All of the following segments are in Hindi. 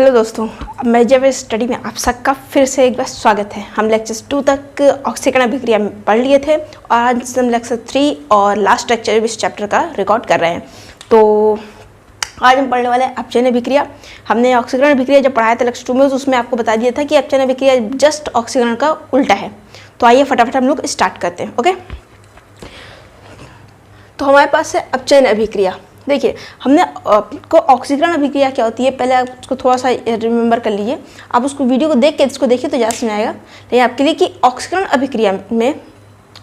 हेलो दोस्तों, मेजर स्टडी में आप सबका फिर से एक बार स्वागत है। हम लेक्चर 2 तक ऑक्सीकरण अभिक्रिया में पढ़ लिए थे और आज हम लेक्चर 3 और लास्ट लेक्चर इस चैप्टर का रिकॉर्ड कर रहे हैं। तो आज हम पढ़ने वाले हैं अपचयन अभिक्रिया। हमने ऑक्सीकरण अभिक्रिया जब पढ़ाया था लेक्चर 2 में, उसमें आपको बता दिया था कि अपचयन अभिक्रिया जस्ट ऑक्सीकरण का उल्टा है। तो आइए फटाफट हम लोग स्टार्ट करते हैं। ओके, तो हमारे पास है अपचयन अभिक्रिया। देखिए, हमने आपको ऑक्सीकरण अभिक्रिया क्या होती है पहले आप उसको थोड़ा सा रिमेंबर कर लीजिए। आप उसको वीडियो को देख के इसको देखिए तो ज़्यादा समझ आएगा। लेकिन आपके लिए कि ऑक्सीकरण अभिक्रिया में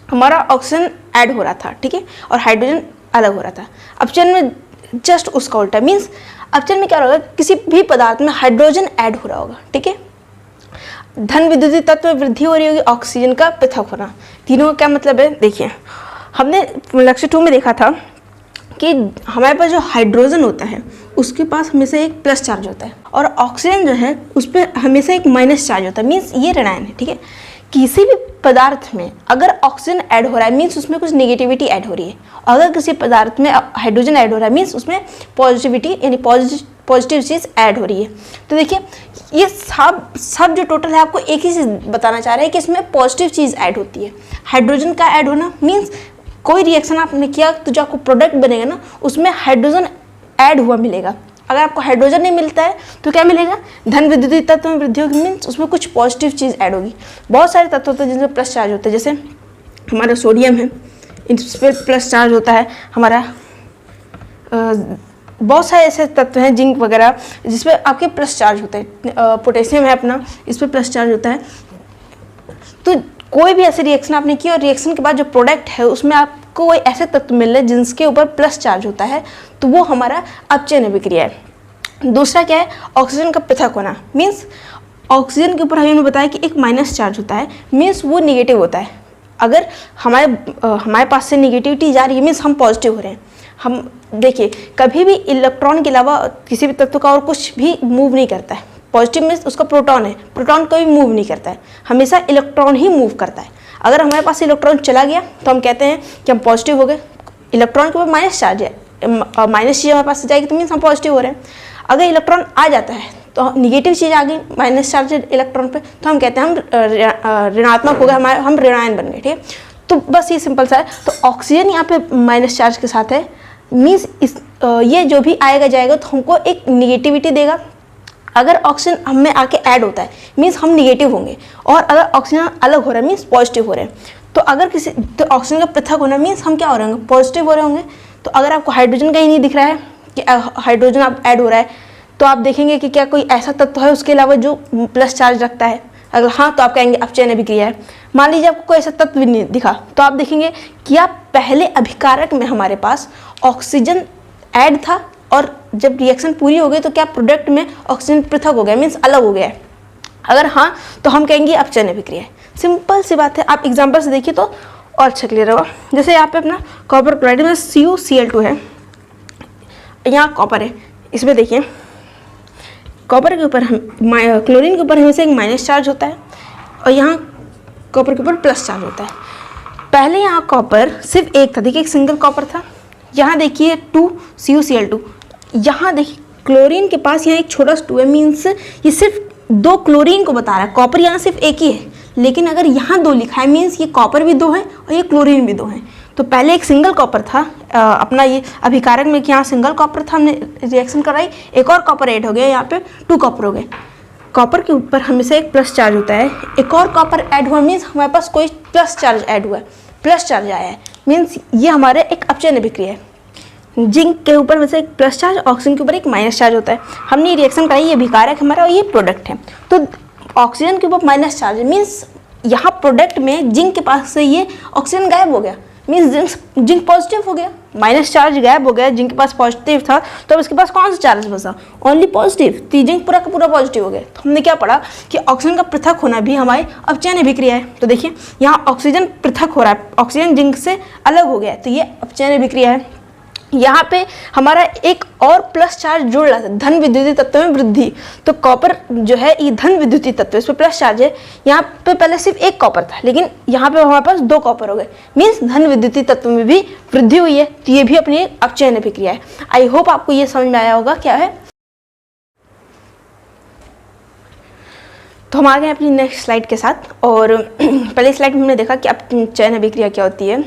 हमारा ऑक्सीजन ऐड हो रहा था, ठीक है, और हाइड्रोजन अलग हो रहा था। अपचयन में जस्ट उसका उल्टा, मीन्स अपचयन में क्या होगा, किसी भी पदार्थ में हाइड्रोजन ऐड हो रहा होगा, ठीक है। धन विद्युतीय तत्व में वृद्धि हो रही होगी, ऑक्सीजन का पृथक होना। तीनों का क्या मतलब है, देखिए हमने लेक्चर 2 में देखा था कि हमारे पास जो हाइड्रोजन होता है उसके पास हमेशा एक प्लस चार्ज होता है और ऑक्सीजन जो है उस पर हमेशा एक माइनस चार्ज होता है, मीन्स ये ऋणायन है, ठीक है। किसी भी पदार्थ में अगर ऑक्सीजन ऐड हो रहा है मीन्स उसमें कुछ नेगेटिविटी ऐड हो रही है, और अगर किसी पदार्थ में हाइड्रोजन ऐड हो रहा है मीन्स उसमें पॉजिटिविटी यानी पॉजिटिव चीज़ ऐड हो रही है। तो देखिए ये सब जो टोटल है आपको एक ही चीज़ बताना चाह रहे हैं कि इसमें पॉजिटिव चीज़ ऐड होती है। हाइड्रोजन का ऐड होना मीन्स कोई रिएक्शन आपने किया तो जो आपको प्रोडक्ट बनेगा ना उसमें हाइड्रोजन ऐड हुआ मिलेगा। अगर आपको हाइड्रोजन नहीं मिलता है तो क्या मिलेगा, धन विद्युतीय तत्व में वृद्धि होगी, मीन्स उसमें कुछ पॉजिटिव चीज़ ऐड होगी। बहुत सारे तत्व होते हैं जिनमें प्लस चार्ज होता है, जैसे हमारा सोडियम है, इस पर प्लस चार्ज होता है। हमारा बहुत सारे ऐसे तत्व हैं जिंक वगैरह जिसपे आपके प्लस चार्ज होते हैं। पोटेशियम है अपना, इस पर प्लस चार्ज होता है। तो कोई भी ऐसे रिएक्शन आपने की और रिएक्शन के बाद जो प्रोडक्ट है उसमें आपको कोई ऐसे तत्व मिल रहे जिनके ऊपर प्लस चार्ज होता है, तो वो हमारा अपचयन अभिक्रिया है। दूसरा क्या है, ऑक्सीजन का पृथक होना, मीन्स ऑक्सीजन के ऊपर हमने बताया कि एक माइनस चार्ज होता है, मीन्स वो निगेटिव होता है। अगर हमारे पास से निगेटिविटी जा रही है मीन्स हम पॉजिटिव हो रहे हैं। हम देखिए कभी भी इलेक्ट्रॉन के अलावा किसी भी तत्व का और कुछ भी मूव नहीं करता है। पॉजिटिव मीन्स उसका प्रोटॉन है, प्रोटॉन कभी मूव नहीं करता है, हमेशा इलेक्ट्रॉन ही मूव करता है। अगर हमारे पास इलेक्ट्रॉन चला गया तो हम कहते हैं कि हम पॉजिटिव हो गए। इलेक्ट्रॉन के ऊपर माइनस चार्ज है, माइनस चीज़ हमारे पास जाएगी तो मीन्स हम पॉजिटिव हो रहे हैं। अगर इलेक्ट्रॉन आ जाता है तो निगेटिव चीज़ आ गई, माइनस चार्ज इलेक्ट्रॉन पे, तो हम कहते हैं हम ऋणात्मक हो गए, हम ऋणायन बन गए, ठीक है। तो बस ये सिंपल सा है। तो ऑक्सीजन यहाँ पे माइनस चार्ज के साथ है, मीन्स ये जो भी आएगा जाएगा तो हमको एक निगेटिविटी देगा। अगर ऑक्सीजन हम में आके ऐड होता है मीन्स हम निगेटिव होंगे, और अगर ऑक्सीजन अलग हो रहा है मीन्स पॉजिटिव हो रहे हैं। तो अगर तो ऑक्सीजन का पृथक होना मीन्स हम क्या हो रहे होंगे, पॉजिटिव हो रहे होंगे। तो अगर आपको हाइड्रोजन कहीं नहीं दिख रहा है कि हाइड्रोजन आप ऐड हो रहा है, तो आप देखेंगे कि क्या कोई ऐसा तत्व है उसके अलावा जो प्लस चार्ज रखता है। अगर हाँ तो आप कहेंगे अपचयन अभिक्रिया है। मान लीजिए आपको कोई ऐसा तत्व भी नहीं दिखा तो आप देखेंगे कि आप पहले अभिकारक में हमारे पास ऑक्सीजन ऐड था और जब रिएक्शन पूरी हो गई तो क्या प्रोडक्ट में ऑक्सीजन पृथक हो गया, मीन्स अलग हो गया है। अगर हाँ तो हम कहेंगे अपचयन अभिक्रिया है। सिंपल सी बात है, आप एग्जांपल से देखिए तो और अच्छा क्लियर होगा। जैसे यहाँ पे अपना कॉपर क्लोराइड में CuCl2 है, यहाँ कॉपर है, इसमें देखिए कॉपर के ऊपर क्लोरीन के ऊपर हमेशा एक माइनस चार्ज होता है और यहाँ कॉपर के ऊपर प्लस चार्ज होता है। पहले यहाँ कॉपर सिर्फ एक था, देखिए एक सिंगल कॉपर था। यहाँ देखिए 2 CuCl2, यहाँ देखिए क्लोरीन के पास यहाँ एक छोटा सा 2 है, मीन्स ये सिर्फ 2 क्लोरीन को बता रहा है। कॉपर यहाँ सिर्फ एक ही है, लेकिन अगर यहाँ 2 लिखा है मीन्स ये कॉपर भी 2 है और ये क्लोरीन भी 2 है। तो पहले एक सिंगल कॉपर था अपना ये अभिकारक में, कि यहाँ सिंगल कॉपर था, हमने रिएक्शन कराई, एक और कॉपर ऐड हो गया, यहाँ पे 2 कॉपर हो गए। कॉपर के ऊपर हमेशा एक प्लस चार्ज होता है, एक और कॉपर ऐड हुआ मीन्स हमारे पास कोई प्लस चार्ज ऐड हुआ है, प्लस चार्ज आया है, मीन्स ये हमारे एक अपचयन अभिक्रिया है। जिंक के ऊपर वैसे एक प्लस चार्ज, ऑक्सीजन के ऊपर एक माइनस चार्ज होता है। हमने रिएक्शन कराई, ये अभिकारक हमारा और ये प्रोडक्ट है। तो ऑक्सीजन के ऊपर माइनस चार्ज मीन्स यहाँ प्रोडक्ट में जिंक के पास से ये ऑक्सीजन गायब हो गया, मीन्स जिंक पॉजिटिव हो गया, माइनस चार्ज गायब हो गया, जिंक के पास पॉजिटिव था तो अब इसके पास कौन सा चार्ज बचा, ओनली पॉजिटिव। तो जिंक पूरा का पूरा पॉजिटिव हो गया। तो हमने क्या पढ़ा कि ऑक्सीजन का पृथक होना भी हमारी अपचयन अभिक्रिया है। तो देखिए यहाँ ऑक्सीजन पृथक हो रहा है, ऑक्सीजन जिंक से अलग हो गया है, तो ये अपचयन अभिक्रिया है। यहाँ पे हमारा एक और प्लस चार्ज जुड़ रहा है, धन विद्युतीय तत्व में वृद्धि। तो कॉपर जो है ये धन विद्युतीय तत्व, इस पर प्लस चार्ज है। यहाँ पे पहले सिर्फ एक कॉपर था, लेकिन यहाँ पे हमारे पास 2 कॉपर हो गए, मीन्स धन विद्युतीय तत्व में भी वृद्धि हुई है। तो ये भी अपनी अपचयन अभिक्रिया है। आई होप आपको ये समझ में आया होगा क्या है। तो हम आ गए अपनी नेक्स्ट स्लाइड के साथ। और पहले स्लाइड में हमने देखा कि अपचयन अभिक्रिया क्या होती है।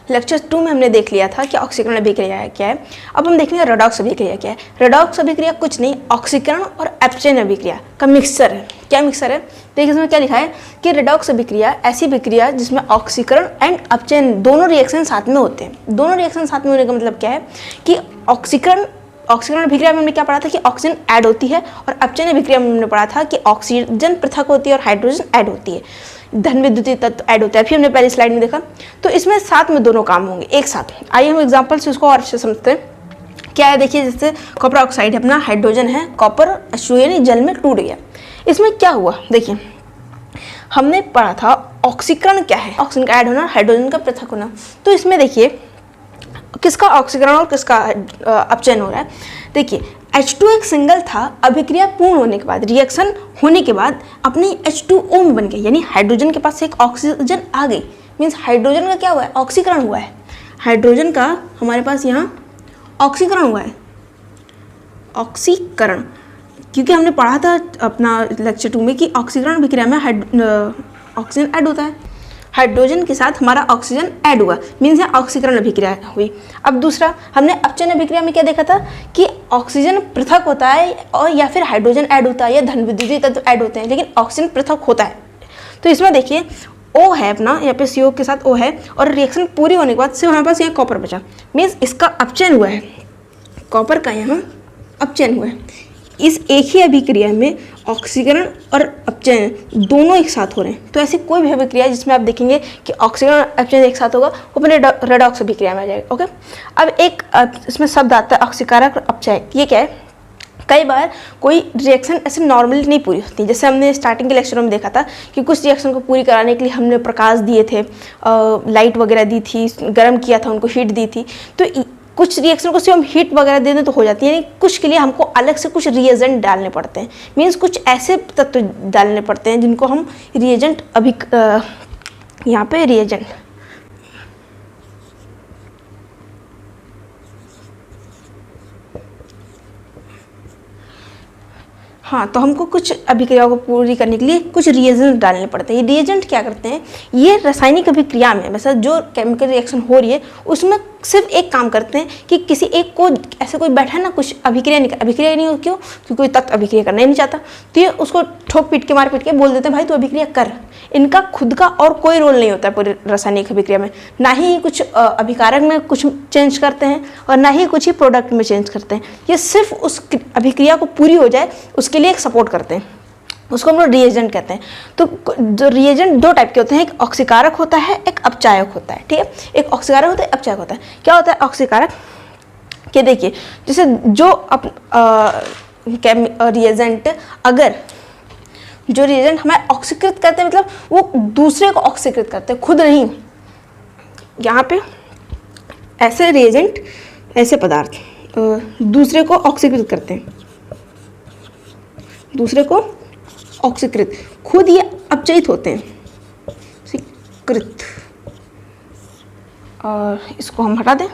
लेक्चर 2 में हमने देख लिया था कि ऑक्सीकरण अभिक्रिया क्या है। अब हम देखेंगे रेडॉक्स अभिक्रिया क्या है। रेडॉक्स अभिक्रिया कुछ नहीं, ऑक्सीकरण और अपचयन अभिक्रिया का मिक्सर है। क्या मिक्सर है? देखिए इसमें क्या लिखा है कि रेडॉक्स अभिक्रिया ऐसी अभिक्रिया जिसमें ऑक्सीकरण एंड अपचयन दोनों रिएक्शन साथ में होते हैं। दोनों रिएक्शन साथ में होने का मतलब क्या है कि ऑक्सीकरण अभिक्रिया में हमने क्या पढ़ा था कि ऑक्सीजन ऐड होती है, और अपचयन अभिक्रिया में हमने पढ़ा था कि ऑक्सीजन पृथक होती है और हाइड्रोजन ऐड होती है, धन विद्युतीय तत्व ऐड होता है। फिर हमने पहली स्लाइड में देखा, तो इसमें साथ में दोनों काम होंगे एक साथ। आइए हम एग्जांपल से उसको और अच्छे से समझते हैं। क्या है देखिए, जैसे कॉपर ऑक्साइड है, अपना हाइड्रोजन है, कॉपर H2 जल में टूट गया। इसमें क्या हुआ देखिए, हमने पढ़ा था ऑक्सीकरण क्या है, ऑक्सीजन का ऐड होना, हाइड्रोजन का पृथक होना। तो इसमें देखिए किसका ऑक्सीकरण और किसका अपचयन हो रहा है। देखिए H2 एक सिंगल था, अभिक्रिया पूर्ण होने के बाद, रिएक्शन होने के बाद अपनी H2O में बन गया, यानी हाइड्रोजन के पास से एक ऑक्सीजन आ गई। मीन्स हाइड्रोजन का क्या हुआ है, ऑक्सीकरण हुआ है। हाइड्रोजन का हमारे पास यहाँ ऑक्सीकरण हुआ है, ऑक्सीकरण, क्योंकि हमने पढ़ा था अपना लेक्चर 2 में कि ऑक्सीकरण अभिक्रिया में ऑक्सीजन ऐड होता है, हाइड्रोजन के साथ हमारा ऑक्सीजन ऐड हुआ, मीन्स यहाँ ऑक्सीकरण अभिक्रिया हुई। अब दूसरा, हमने अपचयन अभिक्रिया में क्या देखा था कि ऑक्सीजन पृथक होता है और या फिर हाइड्रोजन ऐड होता है या धन विद्युतीय तत्व ऐड होते हैं, लेकिन ऑक्सीजन पृथक होता है। तो इसमें देखिए O है अपना, यहाँ पे CO के साथ O है, और रिएक्शन पूरी होने के बाद सिर्फ हमारे पास यहाँ कॉपर बचा, मीन्स इसका अपचयन हुआ है, कॉपर का यहाँ अपचयन हुआ है। इस एक ही अभिक्रिया में ऑक्सीकरण और अपचयन दोनों एक साथ हो रहे हैं। तो ऐसी कोई भी अभिक्रिया जिसमें आप देखेंगे कि ऑक्सीकरण और अपचयन एक साथ होगा, वो अपने रेडॉक्स अभिक्रिया में आ जाएगा। ओके, अब एक इसमें शब्द आता है ऑक्सीकारक और अपचायक। ये क्या है, कई बार कोई रिएक्शन ऐसे नॉर्मली नहीं पूरी होती। जैसे हमने स्टार्टिंग के लेक्चरों में देखा था कि कुछ रिएक्शन को पूरी कराने के लिए हमने प्रकाश दिए थे, लाइट वगैरह दी थी, गर्म किया था, उनको हीट दी थी। तो कुछ रिएक्शन को सिर्फ हम हीट वगैरह दे दें तो हो जाती है, कुछ के लिए हमको अलग से कुछ रिएजेंट डालने पड़ते हैं। मीन्स कुछ ऐसे तत्व डालने पड़ते हैं जिनको हम रिएजेंट यहाँ पे रिएजेंट, हाँ, तो हमको कुछ अभिक्रियाओं को पूरी करने के लिए कुछ रिएजेंट डालने पड़ते हैं। ये रिएजेंट क्या करते हैं, ये रासायनिक अभिक्रिया में, वैसे जो केमिकल रिएक्शन हो रही है उसमें सिर्फ एक काम करते हैं कि किसी एक को ऐसे कोई बैठा है ना, कुछ अभिक्रिया नहीं हो, क्यों? क्योंकि कोई तत्व अभिक्रिया करना ही नहीं चाहता, तो ये उसको ठोक पीट के मार पीट के बोल देते हैं भाई तू अभिक्रिया कर। इनका खुद का और कोई रोल नहीं होता है पूरी रासायनिक अभिक्रिया में, ना ही कुछ अभिकारक में कुछ चेंज करते हैं और ना ही कुछ ही प्रोडक्ट में चेंज करते हैं। ये सिर्फ उस अभिक्रिया को पूरी हो जाए उसके लिए एक सपोर्ट करते हैं, उसको हम लोग रिएजेंट कहते हैं। तो जो रिएजेंट दो टाइप के होते हैं, एक ऑक्सीकारक होता है, एक अपचायक होता है। ठीक है, एक ऑक्सीकारक होता है, अपचायक होता है। क्या होता है ऑक्सीकारक के, देखिए जैसे जो रिएजेंट, अगर जो रिएजेंट हमें ऑक्सीकृत करते हैं, मतलब वो दूसरे को ऑक्सीकृत करते हैं, खुद नहीं। यहाँ पे ऐसे रिएजेंट, ऐसे पदार्थ दूसरे को ऑक्सीकृत करते हैं, दूसरे को ऑक्सीकृत, खुद ये अपचयित होते हैं, ऑक्सीकृत। और इसको हम हटा दें।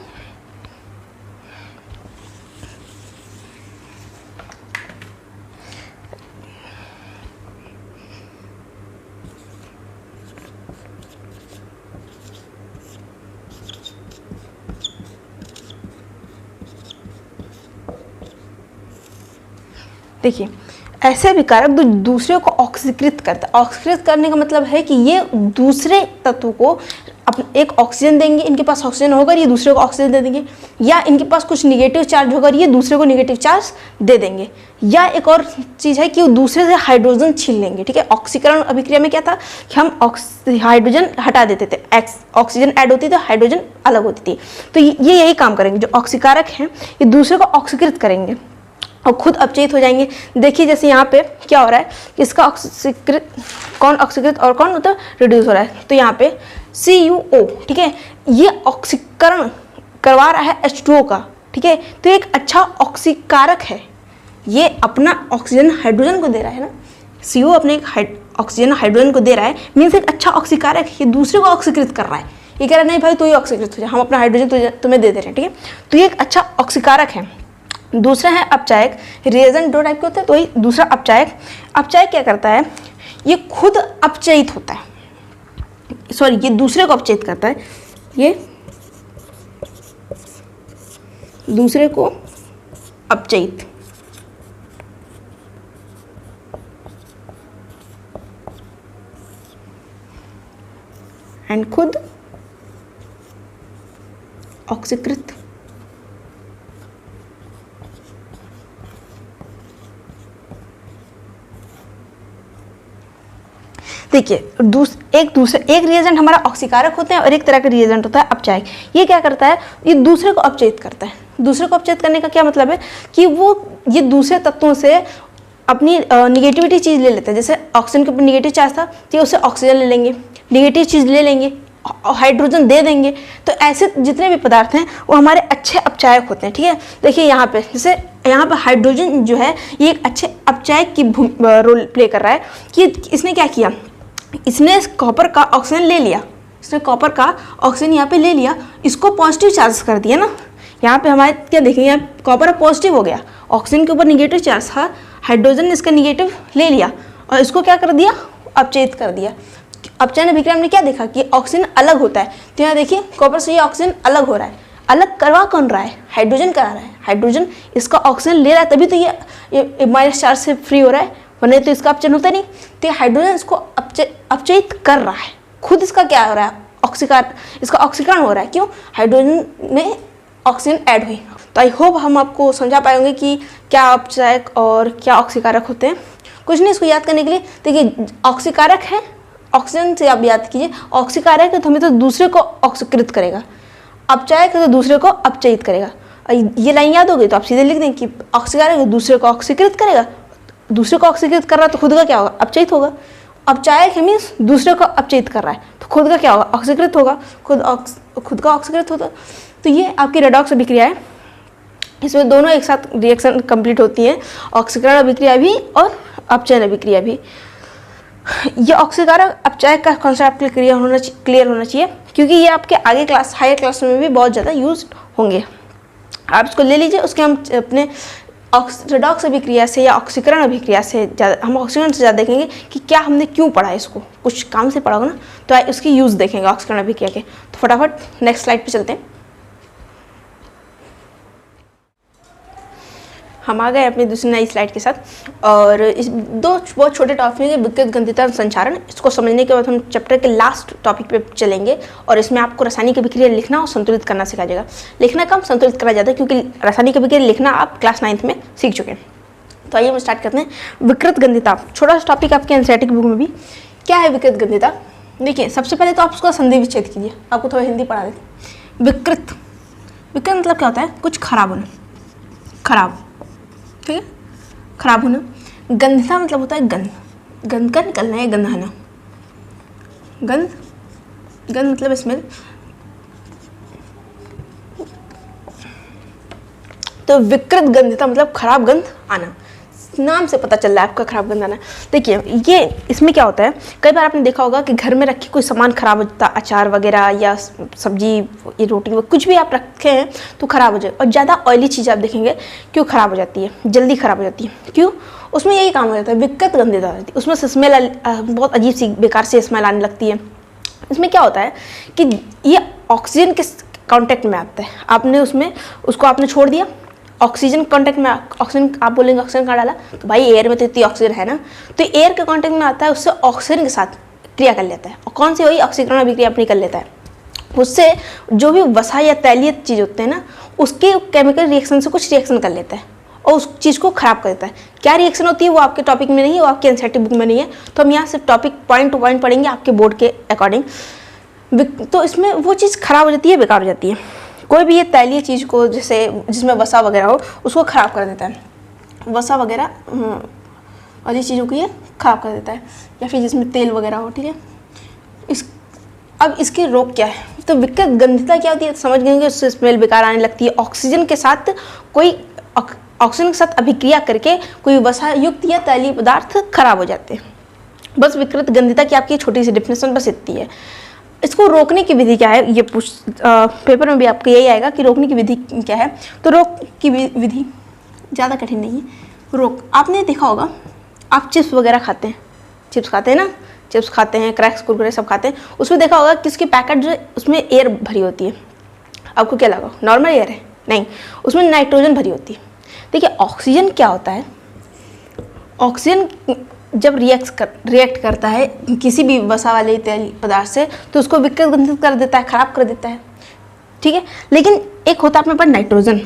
देखिए ऐसे विकारक जो दूसरे को ऑक्सीकृत करता है, ऑक्सीकृत करने का मतलब है कि ये दूसरे तत्व को एक ऑक्सीजन देंगे, इनके पास ऑक्सीजन होगा, ये दूसरे को ऑक्सीजन दे देंगे, या इनके पास कुछ निगेटिव चार्ज होगा, ये दूसरे को निगेटिव चार्ज दे देंगे, या एक और चीज़ है कि वो दूसरे से हाइड्रोजन छीन लेंगे। ठीक है, ऑक्सीकरण अभिक्रिया में क्या था कि हम हाइड्रोजन हटा देते थे, ऑक्सीजन ऐड होती थी, हाइड्रोजन अलग होती थी। तो ये यही काम करेंगे, जो ऑक्सीकारक हैं ये दूसरे को ऑक्सीकृत करेंगे और खुद अपचयित हो जाएंगे। देखिए जैसे यहाँ पे क्या हो रहा है, इसका ऑक्सीकृत, कौन ऑक्सीकृत और कौन मतलब रिड्यूस हो रहा है। तो यहाँ पे CuO, ठीक है, ये ऑक्सीकरण करवा रहा है H2O का। ठीक है, तो एक अच्छा ऑक्सीकारक है, ये अपना ऑक्सीजन हाइड्रोजन को दे रहा है ना, CO अपने एक ऑक्सीजन हाइड्रोजन को दे रहा है, मीन्स एक अच्छा ऑक्सीकारक, ये दूसरे को ऑक्सीकृत कर रहा है। ये कह रहा है नहीं भाई तू ही ऑक्सीकृत हो जा, हम अपना हाइड्रोजन तुम्हें दे रहे हैं। ठीक है, तो ये एक अच्छा ऑक्सीकारक है। दूसरा है अपचायक। रिएजेंट दो टाइप के होते हैं, तो वही दूसरा अपचायक। अपचायक क्या करता है ये खुद अपचयित होता है, सॉरी ये दूसरे को अपचयित करता है, ये दूसरे को अपचयित, एंड खुद ऑक्सीकृत। देखिए एक रिएजेंट हमारा ऑक्सीकारक होते हैं और एक तरह का रिएजेंट होता है अपचायक। ये क्या करता है, ये दूसरे को अपचयित करता है। दूसरे को अपचयित करने का क्या मतलब है कि वो ये दूसरे तत्वों से अपनी निगेटिविटी चीज़ ले लेते हैं। जैसे ऑक्सीजन के ऊपर निगेटिव चार्ज था तो उससे ऑक्सीजन ले लेंगे, निगेटिव चीज़ ले लेंगे, हाइड्रोजन दे देंगे। तो ऐसे जितने भी पदार्थ हैं वो हमारे अच्छे अपचायक होते हैं। ठीक है, देखिए यहाँ पे जैसे यहाँ पे हाइड्रोजन जो है ये एक अच्छे अपचायक की रोल प्ले कर रहा है कि इसने क्या किया, इसने कॉपर का ऑक्सीजन ले लिया, इसने कॉपर का ऑक्सीजन यहाँ पे ले लिया, इसको पॉजिटिव चार्ज कर दिया ना। यहाँ पे हमारे क्या देखेंगे, यहाँ कॉपर पॉजिटिव हो गया, ऑक्सीजन के ऊपर निगेटिव चार्ज था, हाइड्रोजन ने इसका निगेटिव ले लिया और इसको क्या कर दिया, अपचयित कर दिया। अपचयन अभिक्रिया हमने क्या देखा कि ऑक्सीजन अलग होता है। तो यहाँ देखिए कॉपर से ये ऑक्सीजन अलग हो रहा है, अलग करवा कौन रहा है, हाइड्रोजन करा रहा है। हाइड्रोजन इसका ऑक्सीजन ले रहा है तभी तो ये माइनस चार्ज से फ्री हो रहा है, वरना तो इसका अपचयन होता नहीं। तो ये हाइड्रोजन इसको अपचयित कर रहा है, खुद इसका क्या हो रहा है, इसका ऑक्सीकरण हो रहा है। क्यों, हाइड्रोजन में ऑक्सीजन ऐड हुई। तो आई होप हम आपको समझा पाएंगे कि क्या अपचायक और क्या ऑक्सीकारक होते हैं। कुछ नहीं, इसको याद करने के लिए देखिए ऑक्सीकारक है, ऑक्सीजन से आप याद कीजिए, ऑक्सीकारक है तो हमें तो दूसरे को ऑक्सीकृत करेगा, अपचायक है तो दूसरे को अपचयित करेगा। ये लाइन याद हो गई तो आप सीधे लिख दें कि ऑक्सीकारक है दूसरे को ऑक्सीकृत करेगा, दूसरे को ऑक्सीकृत कर रहा है तो खुद का क्या होगा, अपचयित होगा। अपचायक है मीन्स दूसरे को अपचयित कर रहा है तो खुद का क्या होगा, ऑक्सीकृत होगा, खुद का ऑक्सीकृत होता। तो ये आपकी रेडॉक्स अभिक्रिया है, इसमें दोनों एक साथ रिएक्शन कंप्लीट होती है, ऑक्सीकरण अभिक्रिया भी और अपचयन अभिक्रिया भी। ये ऑक्सीकारक अपचायक का कॉन्सेप्ट क्लियर होना चाहिए क्योंकि ये आपके आगे हायर क्लास में भी बहुत ज़्यादा यूज होंगे। आप इसको ले लीजिए, उसके हम अपने रेडॉक्स अभिक्रिया से या ऑक्सीकरण अभिक्रिया से ज़्यादा, हम ऑक्सीकरण से ज़्यादा देखेंगे कि क्या हमने क्यों पढ़ा है, इसको कुछ काम से पढ़ा होगा ना, तो उसकी यूज़ देखेंगे ऑक्सीकरण अभिक्रिया के। तो फटाफट नेक्स्ट स्लाइड पे चलते हैं। हम आ गए अपनी दूसरी नई स्लाइड के साथ और इस दो बहुत छोटे टॉपिक है, विकृत गंधिता संचारण। इसको समझने के बाद हम चैप्टर के लास्ट टॉपिक पे चलेंगे और इसमें आपको रासायनिक अभिक्रिया लिखना और संतुलित करना सिखाया जाएगा। लिखना कम, संतुलित करा जाता है क्योंकि रासायनिक अभिक्रिया लिखना आप क्लास 9th में सीख चुके हैं। तो आइए हम स्टार्ट करते हैं। विकृत गंधिता छोटा सा टॉपिक आपके एनसीईआरटी की बुक में भी। क्या है विकृत गंधिता? देखिए सबसे पहले तो आप उसका संधि विच्छेद कीजिए, आपको थोड़ा हिंदी पढ़ा देते। विकृत मतलब क्या होता है, कुछ खराब होना, खराब, ठीक है, खराब होना। गंधिता मतलब होता है गंध का निकलना है, गंध आना, गंध मतलब स्मेल। तो विकृत गंधिता मतलब खराब गंध आना, नाम से पता चल रहा है आपका खराब गंध आना। देखिए ये इसमें क्या होता है, कई बार आपने देखा होगा कि घर में रखी कोई सामान खराब हो जाता, अचार वगैरह या सब्जी, ये रोटी वगैरह कुछ भी आप रखे हैं तो खराब हो जाए। और ज़्यादा ऑयली चीज़ आप देखेंगे क्यों खराब हो जाती है, जल्दी खराब हो जाती है, क्यों, उसमें यही काम हो जाता है, विकृत गंधिता होती है, उसमें से स्मेल बहुत अजीब सी बेकार सी स्मेल आने लगती है। इसमें क्या होता है कि ये ऑक्सीजन के कॉन्टेक्ट में आता है, आपने उसको आपने छोड़ दिया, ऑक्सीजन कांटेक्ट में, ऑक्सीजन आप बोलेंगे ऑक्सीजन कहाँ डाला, तो भाई एयर में तो इतनी ऑक्सीजन है ना, तो एयर के कांटेक्ट में आता है, उससे ऑक्सीजन के साथ क्रिया कर लेता है। और कौन सी वही ऑक्सीकरण अभिक्रिया अपनी कर लेता है, उससे जो भी वसा या तैलीय चीज़ होते हैं ना, उसके केमिकल रिएक्शन से कुछ रिएक्शन कर लेता है और उस चीज़ को खराब कर देता है। क्या रिएक्शन होती है वो आपके टॉपिक में नहीं है, वो आपके एनसीईआरटी बुक में नहीं है, तो हम यहाँ से टॉपिक पॉइंट टू पॉइंट पढ़ेंगे आपके बोर्ड के अकॉर्डिंग। तो इसमें वो चीज़ खराब हो जाती है, बेकार हो जाती है। कोई भी ये तैलीय चीज़ को, जैसे जिसमें वसा वगैरह हो, उसको ख़राब कर देता है, वसा वगैरह और ये चीज़ों को ये ख़राब कर देता है, या फिर जिसमें तेल वगैरह हो, ठीक है। अब इसके रोग क्या है, तो विकृत गंधिता क्या होती है, समझ गए कि उससे स्मेल बेकार आने लगती है, ऑक्सीजन के साथ ऑक्सीजन के साथ अभिक्रिया करके कोई वसा युक्त या तैलीय पदार्थ खराब हो जाते हैं। बस विकृत गंधिता की आपकी छोटी सी डिफिनेशन बस इतनी है। इसको रोकने की विधि क्या है, ये पेपर में भी आपको यही आएगा कि रोकने की विधि क्या है। तो रोक की विधि ज़्यादा कठिन नहीं है। आपने देखा होगा, आप चिप्स वगैरह खाते हैं, चिप्स खाते हैं ना, चिप्स खाते हैं, क्रैक्स कुरकुरे सब खाते हैं, उसमें देखा होगा कि उसकी पैकेट जो है उसमें एयर भरी होती है। आपको क्या लगा नॉर्मल एयर है? नहीं, उसमें नाइट्रोजन भरी होती है। देखिए ऑक्सीजन क्या होता है, ऑक्सीजन जब रिएक्ट करता है किसी भी वसा वाले तेल पदार्थ से तो उसको विकृत गंधित कर देता है, खराब कर देता है, ठीक है। लेकिन एक होता है अपने पास नाइट्रोजन।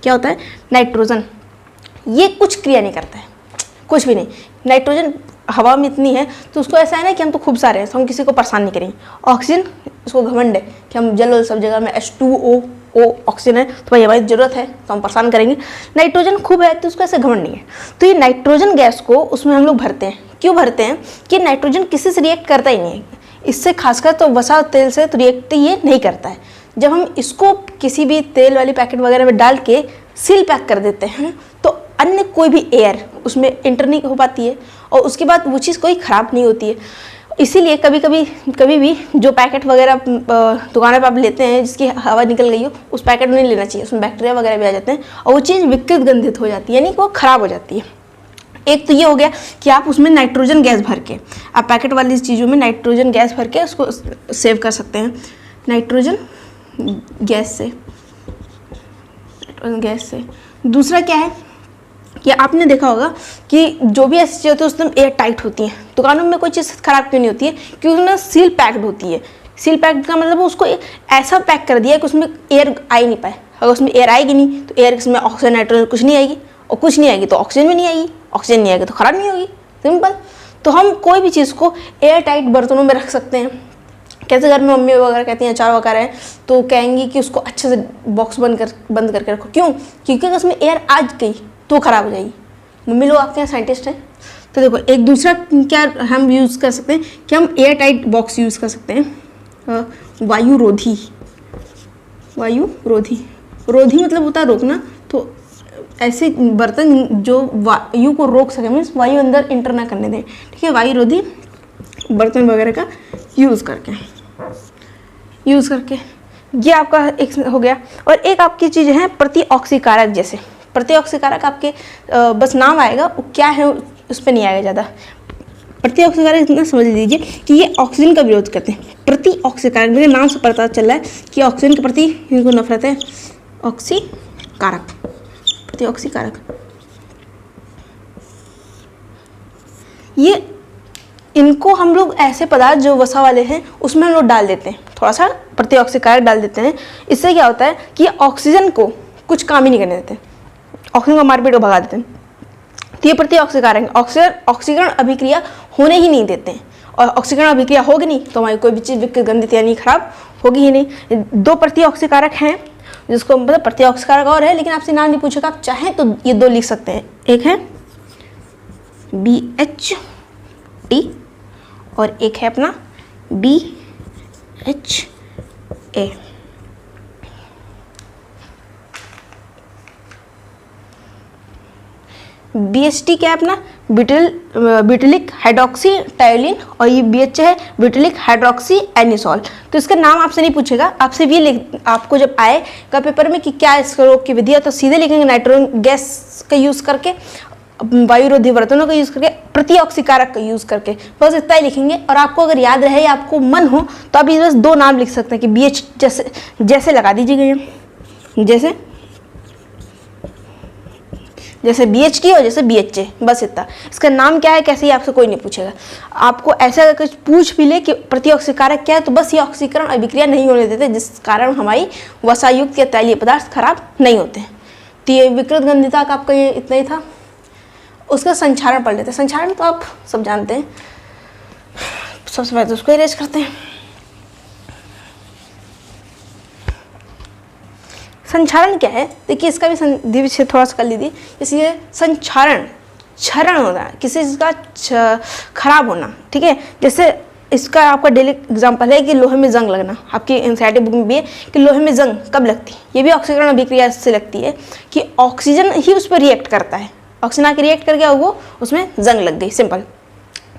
क्या होता है? नाइट्रोजन ये कुछ क्रिया नहीं करता है, कुछ भी नहीं। नाइट्रोजन हवा में इतनी है तो उसको ऐसा है ना कि हम तो खूब सारे हैं तो हम किसी को परेशान नहीं करेंगे। ऑक्सीजन उसको घमंड है कि हम जल सब जगह में H2O ऑक्सीजन है तो भाई हमारी ज़रूरत है तो हम परेशान करेंगे। नाइट्रोजन खूब है तो उसको ऐसे घमंड नहीं है। तो ये नाइट्रोजन गैस को उसमें हम लोग भरते हैं। क्यों भरते हैं? कि नाइट्रोजन किसी से रिएक्ट करता ही नहीं है, इससे खासकर तो वसा तेल से तो रिएक्ट ये नहीं करता है। जब हम इसको किसी भी तेल वाली पैकेट वगैरह में डाल के सील पैक कर देते हैं तो अन्य कोई भी एयर उसमें इंटर नहीं हो पाती है और उसके बाद वो चीज़ कोई ख़राब नहीं होती है। इसीलिए कभी भी जो पैकेट वगैरह दुकान पर आप लेते हैं जिसकी हवा निकल गई हो उस पैकेट में नहीं लेना चाहिए, उसमें बैक्टीरिया वगैरह भी आ जाते हैं और वो चीज़ विकृत गंधित हो जाती है, यानी कि वो ख़राब हो जाती है। एक तो ये हो गया कि आप उसमें नाइट्रोजन गैस भर के, आप पैकेट वाली चीज़ों में नाइट्रोजन गैस भर के उसको सेव कर सकते हैं नाइट्रोजन गैस से। दूसरा क्या है कि आपने देखा होगा कि जो भी ऐसी चीज़ होती है उसमें एयर टाइट होती है। दुकानों में कोई चीज़ ख़राब क्यों नहीं होती है? क्योंकि उसमें सील पैक्ड होती है। सील पैक्ड का मतलब उसको ऐसा पैक कर दिया है कि उसमें एयर आ ही नहीं पाए। अगर उसमें एयर आएगी नहीं तो एयर इसमें ऑक्सीजन नाइट्रोजन कुछ नहीं आएगी, और कुछ नहीं आएगी तो ऑक्सीजन भी नहीं आएगी, ऑक्सीजन नहीं आएगी तो ख़राब नहीं होगी, सिंपल। तो हम कोई भी चीज़ को एयर टाइट बर्तनों में रख सकते हैं। कैसे घर में मम्मी वगैरह कहती हैं अचार वगैरह है तो कहेंगी कि उसको अच्छे से बॉक्स बंद करके रखो। क्यों? क्योंकि अगर उसमें एयर आ गई तो ख़राब हो जाएगी। मम्मी लोग आपके यहाँ साइंटिस्ट हैं। तो देखो एक दूसरा क्या हम यूज़ कर सकते हैं कि हम एयर टाइट बॉक्स यूज़ कर सकते हैं, वायुरोधी। रोधी मतलब होता है रोकना, तो ऐसे बर्तन जो वायु को रोक सके, मीन्स वायु अंदर इंटर ना करने दें, ठीक है। वायुरोधी बर्तन वगैरह का यूज़ करके ये आपका एक हो गया। और एक आपकी चीज़ है प्रतिऑक्सीकारक। जैसे प्रतिऑक्सीकारक आपके बस नाम आएगा, वो क्या है उस पर नहीं आएगा ज़्यादा। प्रतिऑक्सीकारक इतना समझ लीजिए कि ये ऑक्सीजन का विरोध करते हैं। प्रतिऑक्सीकारक मेरे नाम से पता चल रहा है कि ऑक्सीजन के प्रति इनको नफरत है। ऑक्सीकारक, प्रतिऑक्सीकारक, ये इनको हम लोग ऐसे पदार्थ जो वसा वाले हैं उसमें हम लोग डाल देते हैं, थोड़ा सा प्रतिऑक्सीकारक डाल देते हैं। इससे क्या होता है कि ऑक्सीजन को कुछ काम ही नहीं करने देते, ऑक्सीजन को मारपीट को भगा देते हैं। तो ये प्रतिऑक्सीकारक ऑक्सीकरण अभिक्रिया होने ही नहीं देते हैं, और ऑक्सीकरण अभिक्रिया होगी नहीं तो हमारी कोई भी चीज़ विकृत गंधित यानी खराब होगी ही नहीं। दो प्रतिऑक्सीकारक हैं जिसको मतलब प्रतिऑक्सीकारक और है, लेकिन आपसे नाम नहीं पूछेगा, आप चाहें तो ये दो लिख सकते हैं। एक है BHT और एक है अपना BHA। BHT क्या है अपना ब्यूटिलिक हाइड्रोक्सी टायोलिन, और ये BHA है ब्यूटिलिक हाइड्रोक्सी एनिसोल। तो इसका नाम आपसे नहीं पूछेगा, आपसे भी आपको जब आएगा पेपर में कि क्या इसका रोग की विधि है तो सीधे लिखेंगे नाइट्रोजन गैस का यूज़ करके, वायुरोधी बर्तनों का यूज़ करके, प्रतिऑक्सीकारक का यूज़ करके, बस इतना ही लिखेंगे। और आपको अगर याद रहे या आपको मन हो तो आप बस दो नाम लिख सकते हैं कि BH जैसे लगा दीजिएगा, जैसे BHT और जैसे BHA, बस इतना। इसका नाम क्या है कैसे ही आपसे कोई नहीं पूछेगा। आपको ऐसा अगर कुछ पूछ भी ले कि प्रतिऑक्सीकारक क्या है तो बस ये ऑक्सीकरण अभिक्रिया नहीं होने देते, जिस कारण हमारी वसायुक्त या तैलीय पदार्थ खराब नहीं होते। तो ये विकृत गंधिता का आपका ये इतना ही था। उसका संचारण पढ़ लेते हैं। संचारण तो आप सब जानते हैं, सबसे पहले तो उसको इरेज करते हैं। संचारण क्या है? देखिए इसका भी संधि विच्छेद थोड़ा सा कर लीजिए। इसलिए संचारण क्षरण होना है, किसी चीज़ का खराब होना, ठीक है। जैसे इसका आपका डेली एग्जांपल है कि लोहे में जंग लगना। आपकी एनसीईआरटी बुक में भी है कि लोहे में जंग कब लगती है, ये भी ऑक्सीकरण अभिक्रिया से लगती है कि ऑक्सीजन ही उस पर रिएक्ट करता है, ऑक्सीजन आके रिएक्ट कर गया वो उसमें जंग लग गई, सिंपल।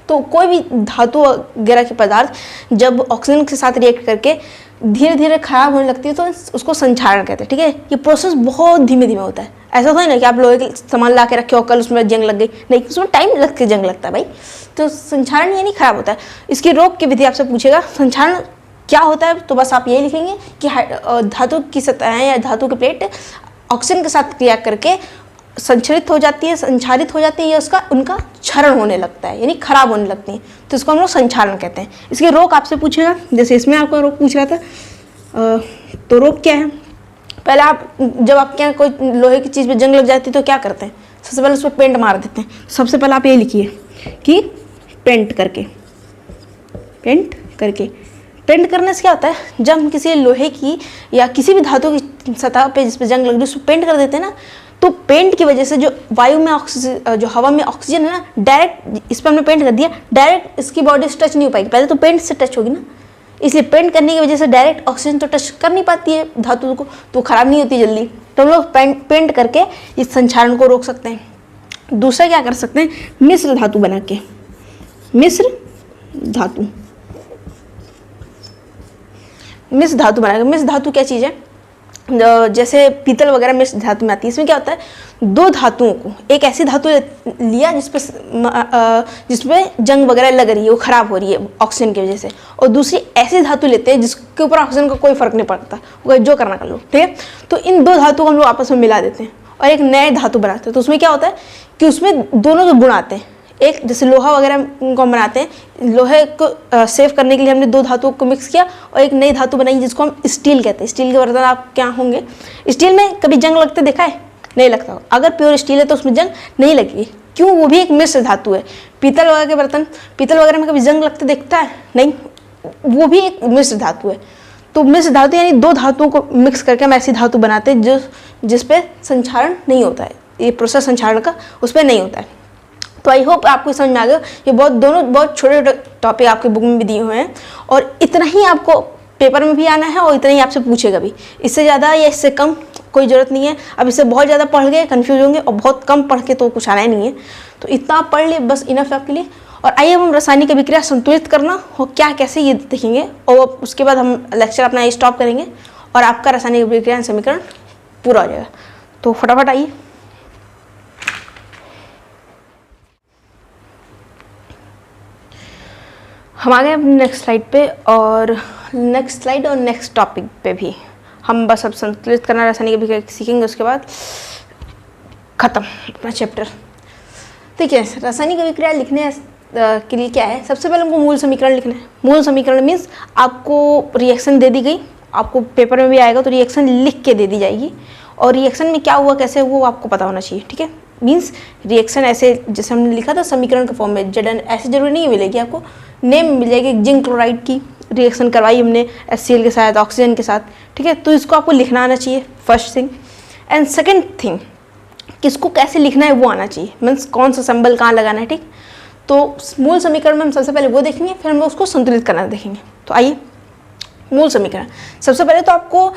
तो कोई भी धातु वगैरह के पदार्थ जब ऑक्सीजन के साथ रिएक्ट करके धीरे धीरे खराब होने लगती है तो उसको संचारण कहते हैं, ठीक है। ये प्रोसेस बहुत धीमे धीमे होता है, ऐसा थोड़ी ना कि आप लोहे के सामान ला के रखे हो, कल उसमें जंग लग गई, नहीं, उसमें टाइम लग के जंग लगता है भाई। तो संक्षारण ये नहीं खराब होता है। इसकी रोग की विधि आपसे पूछेगा, संक्षारण क्या होता है, तो बस आप यही लिखेंगे कि धातु की सतहें या धातु की प्लेट ऑक्सीजन के साथ क्रिया करके संक्षारित हो जाती है या उसका उनका क्षरण होने लगता है, यानी खराब होने लगती है, तो इसको हम लोग संक्षारण कहते हैं। इसके रोग आपसे पूछेगा, जैसे इसमें आपको रोग पूछ रहा था, तो रोग क्या है। पहले आप जब आपके यहाँ कोई लोहे की चीज़ पे जंग लग जाती है तो क्या करते हैं, सबसे पहले उस पर पेंट मार देते हैं। सबसे पहले आप ये लिखिए कि पेंट पेंट करने से क्या होता है, जब हम किसी लोहे की या किसी भी धातु की सतह पे जिस पे जंग लग रही है उसको पेंट कर देते हैं ना, तो पेंट की वजह से जो वायु में ऑक्सीजन, जो हवा में ऑक्सीजन है ना, डायरेक्ट इस पर हमने पेंट कर दिया, डायरेक्ट इसकी बॉडी से टच नहीं हो पाएगी, पहले तो पेंट से टच होगी ना, इसलिए पेंट करने की वजह से डायरेक्ट ऑक्सीजन तो टच कर नहीं पाती है धातु को, तो खराब नहीं होती जल्दी। तो हम लोग पेंट करके इस संक्षारण को रोक सकते हैं। दूसरा क्या कर सकते हैं, मिश्र धातु बना के, मिश्र धातु क्या चीज़ है, जैसे पीतल वगैरह मिश्र धातु में आती है। इसमें क्या होता है, दो धातुओं को, एक ऐसी धातु लिया जिसपे जंग वगैरह लग रही है, वो खराब हो रही है ऑक्सीजन की वजह से, और दूसरी ऐसी धातु लेते हैं जिसके ऊपर ऑक्सीजन का कोई फर्क नहीं पड़ता, वो जो करना कर लो, ठीक है। तो इन दो धातु को हम लोग आपस में मिला देते हैं और एक नए धातु बनाते हैं। तो उसमें क्या होता है कि उसमें दोनों के गुण आते हैं। एक जैसे लोहा वगैरह को हम बनाते हैं, लोहे को सेव करने के लिए हमने दो धातुओं को मिक्स किया और एक नई धातु बनाई जिसको हम स्टील कहते हैं। स्टील के बर्तन आप क्या होंगे, स्टील में कभी जंग लगते देखा है, नहीं लगता। अगर प्योर स्टील है तो उसमें जंग नहीं लगेगी, क्यों, वो भी एक मिश्र धातु है। पीतल वगैरह के बर्तन, पीतल वगैरह में कभी जंग लगते दिखता है, नहीं, वो भी एक मिश्र धातु है। तो मिश्र धातु यानी दो धातुओं को मिक्स करके हम ऐसी धातु बनाते हैं जिसपे संक्षारण नहीं होता है, ये प्रोसेस संक्षारण का उस पर नहीं होता है। तो आई होप आपको समझ में आ गया। ये दोनों बहुत छोटे छोटे टॉपिक आपके बुक में भी दिए हुए हैं और इतना ही आपको पेपर में भी आना है और इतना ही आपसे पूछेगा भी, इससे ज़्यादा या इससे कम कोई ज़रूरत नहीं है। अब इससे बहुत ज़्यादा पढ़ गए कंफ्यूज होंगे और बहुत कम पढ़ के तो कुछ आना ही नहीं है, तो इतना आप पढ़ लिए बस इनफ आपके लिए। और आइए हम रासायनिक अभिक्रिया संतुलित करना हो क्या कैसे ये देखेंगे और उसके बाद हम लेक्चर अपना स्टॉप करेंगे और आपका रासायनिक अभिक्रिया समीकरण पूरा हो जाएगा। तो फटाफट आइए। हम आ गए नेक्स्ट स्लाइड पे और नेक्स्ट स्लाइड और नेक्स्ट टॉपिक पे भी हम बस अब संतुलित करना रासायनिक अभिक्रिया सीखेंगे, उसके बाद ख़त्म अपना चैप्टर। ठीक है, रासायनिक अभिक्रिया लिखने के लिए क्या है, सबसे पहले हमको मूल समीकरण लिखना है। मूल समीकरण मीन्स आपको रिएक्शन दे दी गई, आपको पेपर में भी आएगा तो रिएक्शन लिख के दे दी जाएगी और रिएक्शन में क्या हुआ कैसे हुआ वो आपको पता होना चाहिए। ठीक है, मीन्स रिएक्शन ऐसे जैसे हमने लिखा था समीकरण के फॉर्म में, Zn ऐसे जरूरी नहीं मिलेगी, आपको नेम मिल जाएगी। जिंक क्लोराइड की रिएक्शन करवाई हमने HCl के साथ, ऑक्सीजन के साथ, ठीक है, तो इसको आपको लिखना आना चाहिए first thing. And second thing, किसको कैसे लिखना है वो आना चाहिए, मीन्स कौन सा सिंबल कहाँ लगाना है। ठीक, तो मूल समीकरण में हम सबसे पहले वो देखेंगे, फिर हम उसको संतुलित करना देखेंगे। तो आइए मूल समीकरण, सबसे पहले तो आपको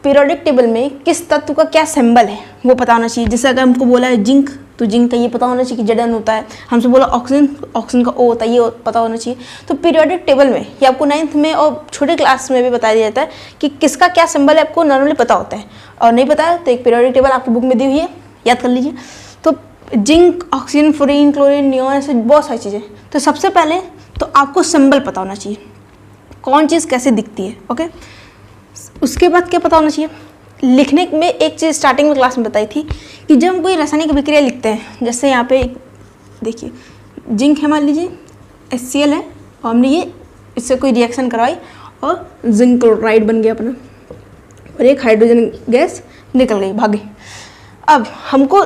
पीरियोडिक टेबल में किस तत्व का क्या सिंबल है वो पता होना चाहिए। जैसे अगर हमको बोला है जिंक, तो जिंक का ये पता होना चाहिए कि Zn होता है। हमसे बोला ऑक्सीजन, ऑक्सीजन का O होता है, ये पता होना चाहिए। तो पीरियोडिक टेबल में ये आपको 9th में और छोटे क्लास में भी बता दिया जाता है कि किसका क्या सिंबल है, आपको नॉर्मली पता होता है। और नहीं पता है तो एक पीरियोडिक टेबल आपकी बुक में दी हुई है, याद कर लीजिए। तो zinc, oxygen, fluorine, chlorine, neon, ऐसे बहुत सारी चीज़ें। तो सबसे पहले तो आपको सिंबल पता होना चाहिए, कौन चीज़ कैसे दिखती है। ओके, उसके बाद क्या पता होना चाहिए, लिखने में एक चीज़ स्टार्टिंग में क्लास में बताई थी कि जब हम कोई रासायनिक अभिक्रिया लिखते हैं, जैसे यहाँ पे देखिए जिंक है, मान लीजिए HCl है और हमने ये इससे कोई रिएक्शन करवाई और जिंक क्लोराइड बन गया अपना और एक हाइड्रोजन गैस निकल गई, भागी। अब हमको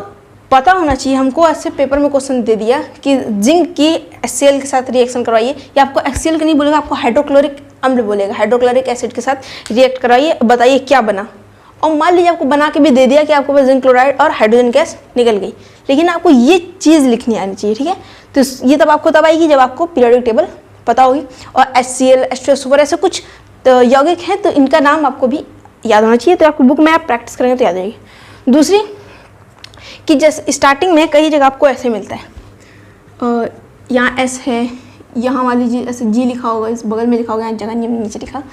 पता होना चाहिए, हमको ऐसे पेपर में क्वेश्चन दे दिया कि जिंक की HCl के साथ रिएक्शन करवाइए, या आपको HCl का नहीं बोलेगा, आपको हाइड्रोक्लोरिक अम्ल बोलेगा, हाइड्रोक्लोरिक एसिड के साथ रिएक्ट करवाइए, बताइए क्या बना। और मान लीजिए आपको बना के भी दे दिया कि आपको पास जिंक क्लोराइड और हाइड्रोजन गैस निकल गई, लेकिन आपको ये चीज़ लिखनी आनी चाहिए। ठीक है, तो ये तब आपको तब आएगी जब आपको पीरियोडिक टेबल पता होगी। और HCl, H2SO सुपर ऐसे कुछ तो यौगिक हैं, तो इनका नाम आपको भी याद होना चाहिए। तो आपकी बुक में आप प्रैक्टिस करेंगे तो याद आएगी। दूसरी कि जैसे स्टार्टिंग में कई जगह आपको ऐसे मिलता है, यहाँ S है, यहाँ मान लीजिए ऐसे G लिखा होगा, इस बगल में लिखा होगा, यहाँ जगह नीचे लिखा,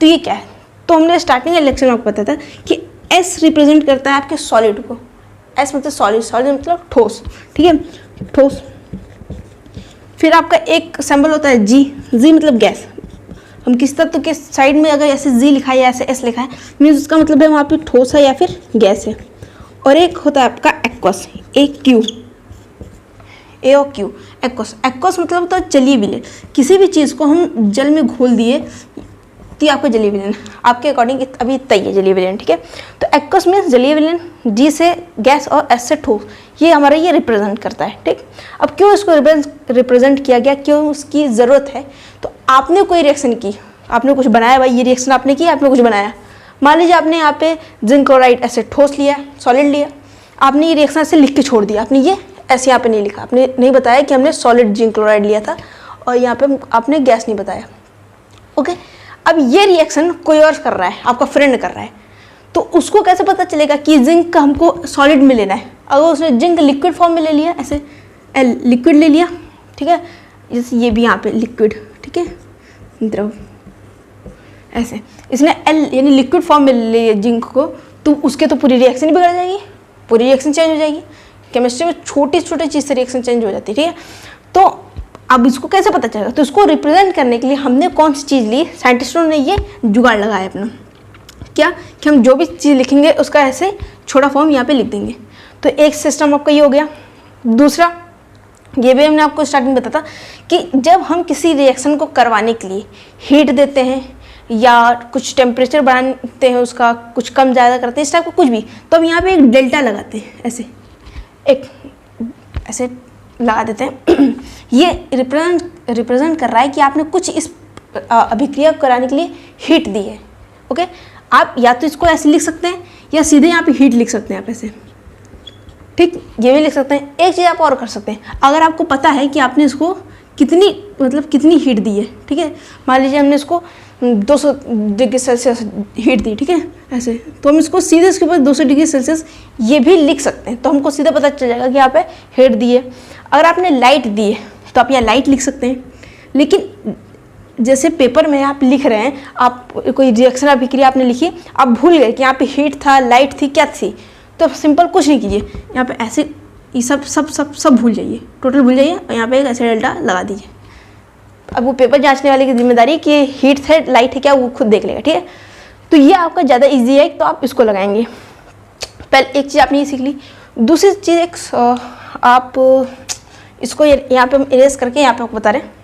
तो ये क्या है। तो हमने स्टार्टिंग के लेक्चर में आपको बताया था कि S रिप्रेजेंट करता है आपके सॉलिड को, एस मतलब सॉलिड, सॉलिड मतलब ठोस, ठीक है, ठोस। फिर आपका एक सिंबल होता है जी, जी मतलब गैस। हम किस तत्व के साइड में अगर ऐसे जी लिखा है या ऐसे एस लिखा है, मीन्स उसका मतलब है वहाँ पे ठोस है या फिर गैस है। और एक होता है आपका एक्वस, ए क्यू, ए ओ क्यू, एक्वस। एक्वस मतलब होता है जलीय विलयन। किसी भी चीज़ को हम जल में घोल दिए तो आपका जलीय विलयन, आपके अकॉर्डिंग अभी तय है जलीय विलयन, ठीक है। तो एक्वस मीन्स जलीय विलयन, जी से गैस और एस से ठोस, ये हमारा ये रिप्रेजेंट करता है, ठीक। अब क्यों इसको रिप्रेजेंट किया गया, क्यों उसकी ज़रूरत है, तो आपने कोई रिएक्शन की, आपने कुछ बनाया, भाई ये रिएक्शन आपने किया, आपने कुछ बनाया। मान लीजिए आपने यहाँ पे जिंक क्लोराइड ऐसे ठोस लिया, सॉलिड लिया, आपने ये रिएक्शन ऐसे लिख के छोड़ दिया, आपने ये ऐसे यहाँ पे नहीं लिखा, आपने नहीं बताया कि हमने सॉलिड जिंक क्लोराइड लिया था, और यहाँ पे आपने गैस नहीं बताया, ओके। अब ये रिएक्शन कोई और कर रहा है, आपका फ्रेंड कर रहा है, तो उसको कैसे पता चलेगा कि जिंक का हमको सॉलिड में लेना है। अगर उसने जिंक लिक्विड फॉर्म में ले लिया, ऐसे एल लिक्विड ले लिया, ठीक है, जैसे ये भी यहाँ पे लिक्विड, ठीक है, द्रव, ऐसे इसने एल यानी लिक्विड फॉर्म में ले लिया जिंक को, तो उसके तो पूरी रिएक्शन बिगड़ जाएगी, पूरी रिएक्शन चेंज हो जाएगी। केमिस्ट्री में छोटी छोटी चीज़ से रिएक्शन चेंज हो जाती है, ठीक है। तो अब इसको कैसे पता चलेगा, तो इसको रिप्रेजेंट करने के लिए हमने कौन सी चीज़ ली, साइंटिस्टों ने ये जुगाड़ लगाया अपना, क्या कि हम जो भी चीज़ लिखेंगे उसका ऐसे छोटा फॉर्म यहाँ पे लिख देंगे। तो एक सिस्टम आपका ये हो गया। दूसरा, ये भी हमने आपको स्टार्टिंग में बताया था कि जब हम किसी रिएक्शन को करवाने के लिए हीट देते हैं या कुछ टेम्परेचर बढ़ाते हैं, उसका कुछ कम ज़्यादा करते हैं, इस टाइप का कुछ भी, तो हम यहाँ पे एक डेल्टा लगाते हैं, ऐसे एक ऐसे लगा देते हैं। ये रिप्रेजेंट कर रहा है कि आपने कुछ इस अभिक्रिया कराने के लिए हीट दी है, ओके। आप या तो इसको ऐसे लिख सकते हैं या सीधे यहाँ पे हीट लिख सकते हैं आप ऐसे, ठीक, ये भी लिख सकते हैं। एक चीज़ आप और कर सकते हैं, अगर आपको पता है कि आपने इसको कितनी मतलब कितनी हीट दी है, ठीक है, मान लीजिए हमने इसको 200 डिग्री सेल्सियस हीट दी, ठीक है, ऐसे, तो हम इसको सीधे इसके ऊपर 200 डिग्री सेल्सियस ये भी लिख सकते हैं, तो हमको सीधा पता चल जाएगा कि यहाँ पे हीट दी है। अगर आपने लाइट दी है तो आप यहाँ लाइट लिख सकते हैं, लेकिन जैसे पेपर में आप लिख रहे हैं, आप कोई रिएक्शन अभिक्रिया आपने लिखी, आप भूल गए कि यहाँ पे हीट था, लाइट थी, क्या थी, तो सिंपल कुछ नहीं कीजिए, यहाँ पे ऐसे ये सब भूल जाइए, टोटल भूल जाइए, और यहाँ पे एक ऐसे डेल्टा लगा दीजिए। अब वो पेपर जांचने वाले की जिम्मेदारी कि हीट है लाइट है क्या, वो खुद देख लेगा, ठीक है। तो ये आपका ज़्यादा इजी है, तो आप इसको लगाएंगे। पहले एक चीज़ आपने ये सीख ली। दूसरी चीज़ एक आप इसको यहाँ पे हम इरेज करके यहाँ पे आपको बता रहे हैं।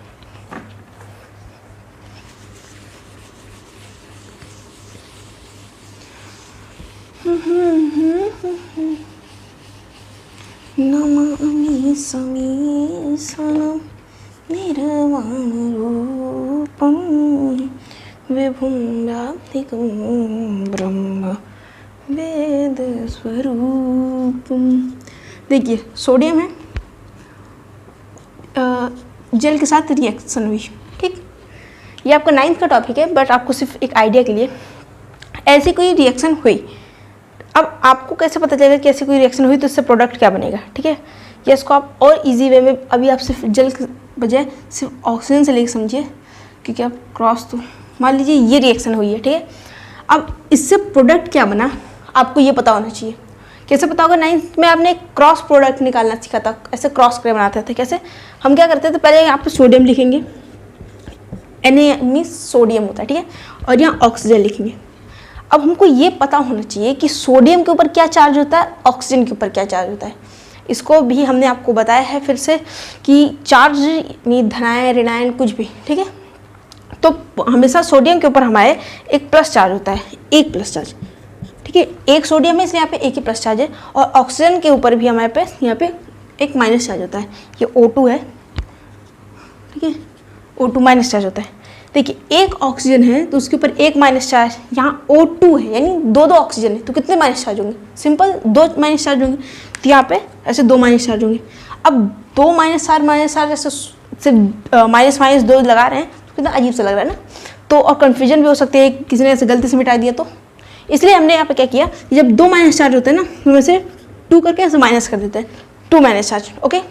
नमामि समीसनं निर्वाणरूपं विभुं व्याप्तिकं ब्रह्म वेदस्वरूपं। देखिए सोडियम है, जेल के साथ रिएक्शन हुई, ठीक, ये आपका 9th का टॉपिक है, बट आपको सिर्फ एक आइडिया के लिए, ऐसी कोई रिएक्शन हुई। अब आपको कैसे पता चलेगा कि ऐसी कोई रिएक्शन हुई तो इससे प्रोडक्ट क्या बनेगा, ठीक है। या इसको आप और इजी वे में, अभी आप सिर्फ जल के बजाय सिर्फ ऑक्सीजन से लेकर समझिए, क्योंकि आप क्रॉस, तो मान लीजिए ये रिएक्शन हुई है, ठीक है। अब इससे प्रोडक्ट क्या बना आपको ये पता होना चाहिए। कैसे पता होगा, 9th में आपने क्रॉस प्रोडक्ट निकालना सीखा था, ऐसे क्रॉस करके बनाते थे। कैसे, हम क्या करते थे, पहले यहाँ पे सोडियम लिखेंगे, Na मीन्स सोडियम होता है, ठीक है, और यहाँ ऑक्सीजन लिखेंगे। अब हमको ये पता होना चाहिए कि सोडियम के ऊपर क्या चार्ज होता है, ऑक्सीजन के ऊपर क्या चार्ज होता है। इसको भी हमने आपको बताया है फिर से कि चार्ज नहीं धनायन ऋणायन कुछ भी, ठीक है। तो हमेशा सोडियम के ऊपर हमारे एक प्लस चार्ज होता है, एक प्लस चार्ज, ठीक है। एक सोडियम है इसलिए यहाँ पे एक ही प्लस चार्ज है, और ऑक्सीजन के ऊपर भी हमारे पास यहाँ पे एक माइनस चार्ज होता है। ये O2 है, ठीक है, O2 माइनस चार्ज होता है। देखिए एक ऑक्सीजन है तो उसके ऊपर एक माइनस चार्ज, यहाँ O2 है यानी दो ऑक्सीजन है, तो कितने माइनस चार्ज होंगे, सिंपल 2 माइनस चार्ज होंगे। तो यहाँ पे ऐसे 2 माइनस चार्ज होंगे। अब 2 माइनस चार्ज ऐसे सिर्फ माइनस माइनस 2 लगा रहे हैं तो कितना अजीब सा लग रहा है ना। तो और कन्फ्यूजन भी हो सकती है, किसी ने ऐसे गलती से मिटा दिया तो, इसलिए हमने यहाँ पे क्या किया, जब 2 माइनस चार्ज होते हैं ना तो वैसे 2 करके ऐसे माइनस कर देते हैं, 2 माइनस चार्ज, ओके।